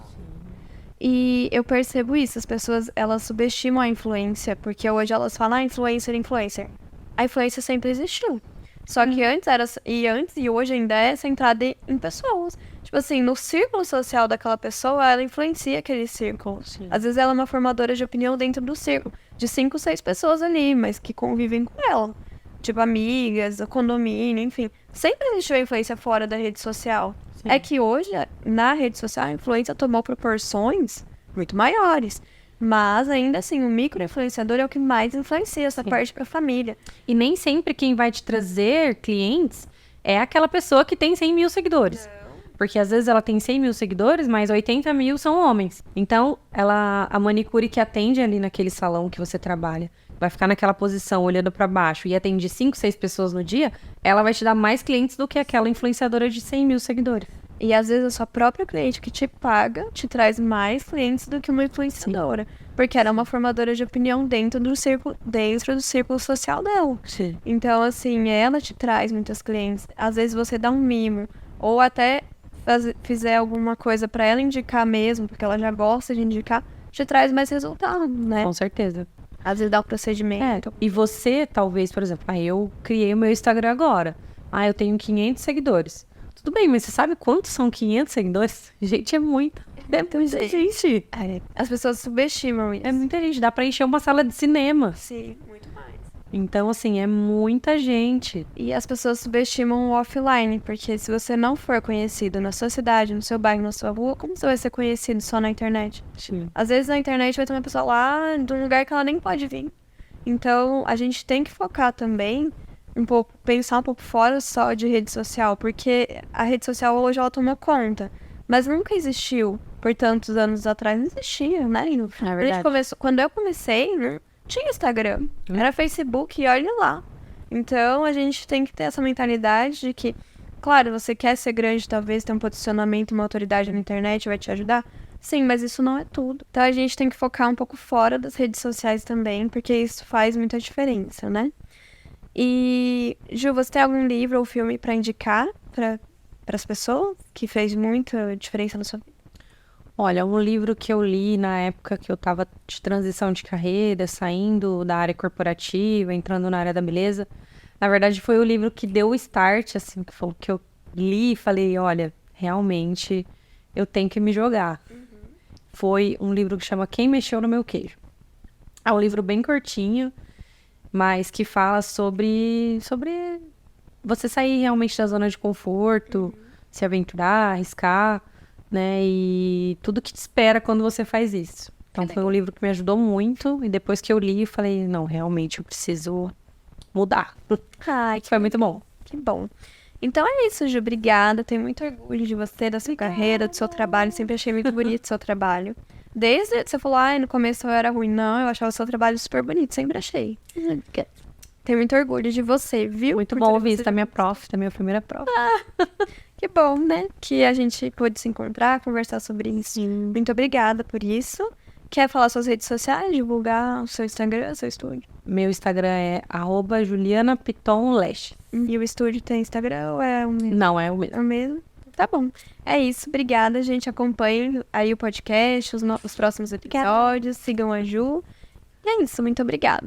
E eu percebo isso, as pessoas, elas subestimam a influência, porque hoje elas falam, influencer. A influência sempre existiu. Só que antes e hoje ainda é centrada em pessoas. Tipo assim, no círculo social daquela pessoa, ela influencia aquele círculo. Sim. Às vezes ela é uma formadora de opinião dentro do círculo, de 5, 6 pessoas ali, mas que convivem com ela. Tipo, amigas, condomínio, enfim. Sempre existiu a influência fora da rede social. Sim. É que hoje, na rede social, a influência tomou proporções muito maiores. Mas, ainda assim, o micro-influenciador é o que mais influencia essa parte pra família. E nem sempre quem vai te trazer clientes é aquela pessoa que tem 100 mil seguidores. Porque às vezes ela tem 100 mil seguidores, mas 80 mil são homens. Então, a manicure que atende ali naquele salão que você trabalha, vai ficar naquela posição olhando pra baixo e atende 5, 6 pessoas no dia, ela vai te dar mais clientes do que aquela influenciadora de 100 mil seguidores. E às vezes a sua própria cliente que te paga te traz mais clientes do que uma influenciadora. Porque ela é uma formadora de opinião dentro do círculo social dela. Sim. Então, assim, ela te traz muitos clientes. Às vezes você dá um mimo, ou até fizer alguma coisa pra ela indicar mesmo, porque ela já gosta de indicar, te traz mais resultado, né? Com certeza. Às vezes dá o procedimento. E você, talvez, por exemplo, eu criei o meu Instagram agora. Eu tenho 500 seguidores. Tudo bem, mas você sabe quantos são 500 seguidores? Gente, é muita. É muita gente. As pessoas subestimam isso. É muita gente. Dá pra encher uma sala de cinema. Sim, muito mais. Então, assim, é muita gente. E as pessoas subestimam o offline, porque se você não for conhecido na sua cidade, no seu bairro, na sua rua, como você vai ser conhecido só na internet? Sim. Às vezes na internet vai ter uma pessoa lá de um lugar que ela nem pode vir. Então, a gente tem que focar também pensar um pouco fora só de rede social, porque a rede social hoje ela tomou conta, mas nunca existiu por tantos anos atrás, não existia, né? É verdade. Quando eu comecei, não tinha Instagram, era Facebook e olha lá. Então a gente tem que ter essa mentalidade de que, claro, você quer ser grande, talvez ter um posicionamento, uma autoridade na internet vai te ajudar. Sim, mas isso não é tudo. Então a gente tem que focar um pouco fora das redes sociais também, porque isso faz muita diferença, né? E, Ju, você tem algum livro ou filme pra indicar para as pessoas que fez muita diferença na sua vida? Olha, um livro que eu li na época que eu tava de transição de carreira, saindo da área corporativa, entrando na área da beleza. Na verdade, foi o livro que deu o start, assim, que eu li e falei, olha, realmente eu tenho que me jogar. Foi um livro que chama Quem Mexeu no Meu Queijo. É um livro bem curtinho, mas que fala sobre você sair realmente da zona de conforto, se aventurar, arriscar, né? E tudo que te espera quando você faz isso. Então foi um livro que me ajudou muito. E depois que eu li, eu falei, não, realmente eu preciso mudar. Foi muito bom. Que bom. Então é isso, Ju. Obrigada. Tenho muito orgulho de você, da sua carreira, do seu trabalho. Sempre achei muito bonito o seu trabalho. Desde que você falou, no começo eu era ruim. Não, eu achava o seu trabalho super bonito. Sempre achei. Tenho muito orgulho de você, viu? Muito bom ouvir isso da minha prof, da minha primeira prof. Que bom, né? Que a gente pôde se encontrar, conversar sobre isso. Muito obrigada por isso. Quer falar suas redes sociais, divulgar o seu Instagram, o seu estúdio? Meu Instagram é @julianapitonlesh. E o estúdio tem Instagram ou é o mesmo? Não, é o mesmo. É o mesmo? Tá bom. É isso. Obrigada, gente. Acompanhem aí o podcast, os próximos episódios. Sigam a Ju. E é isso. Muito obrigada.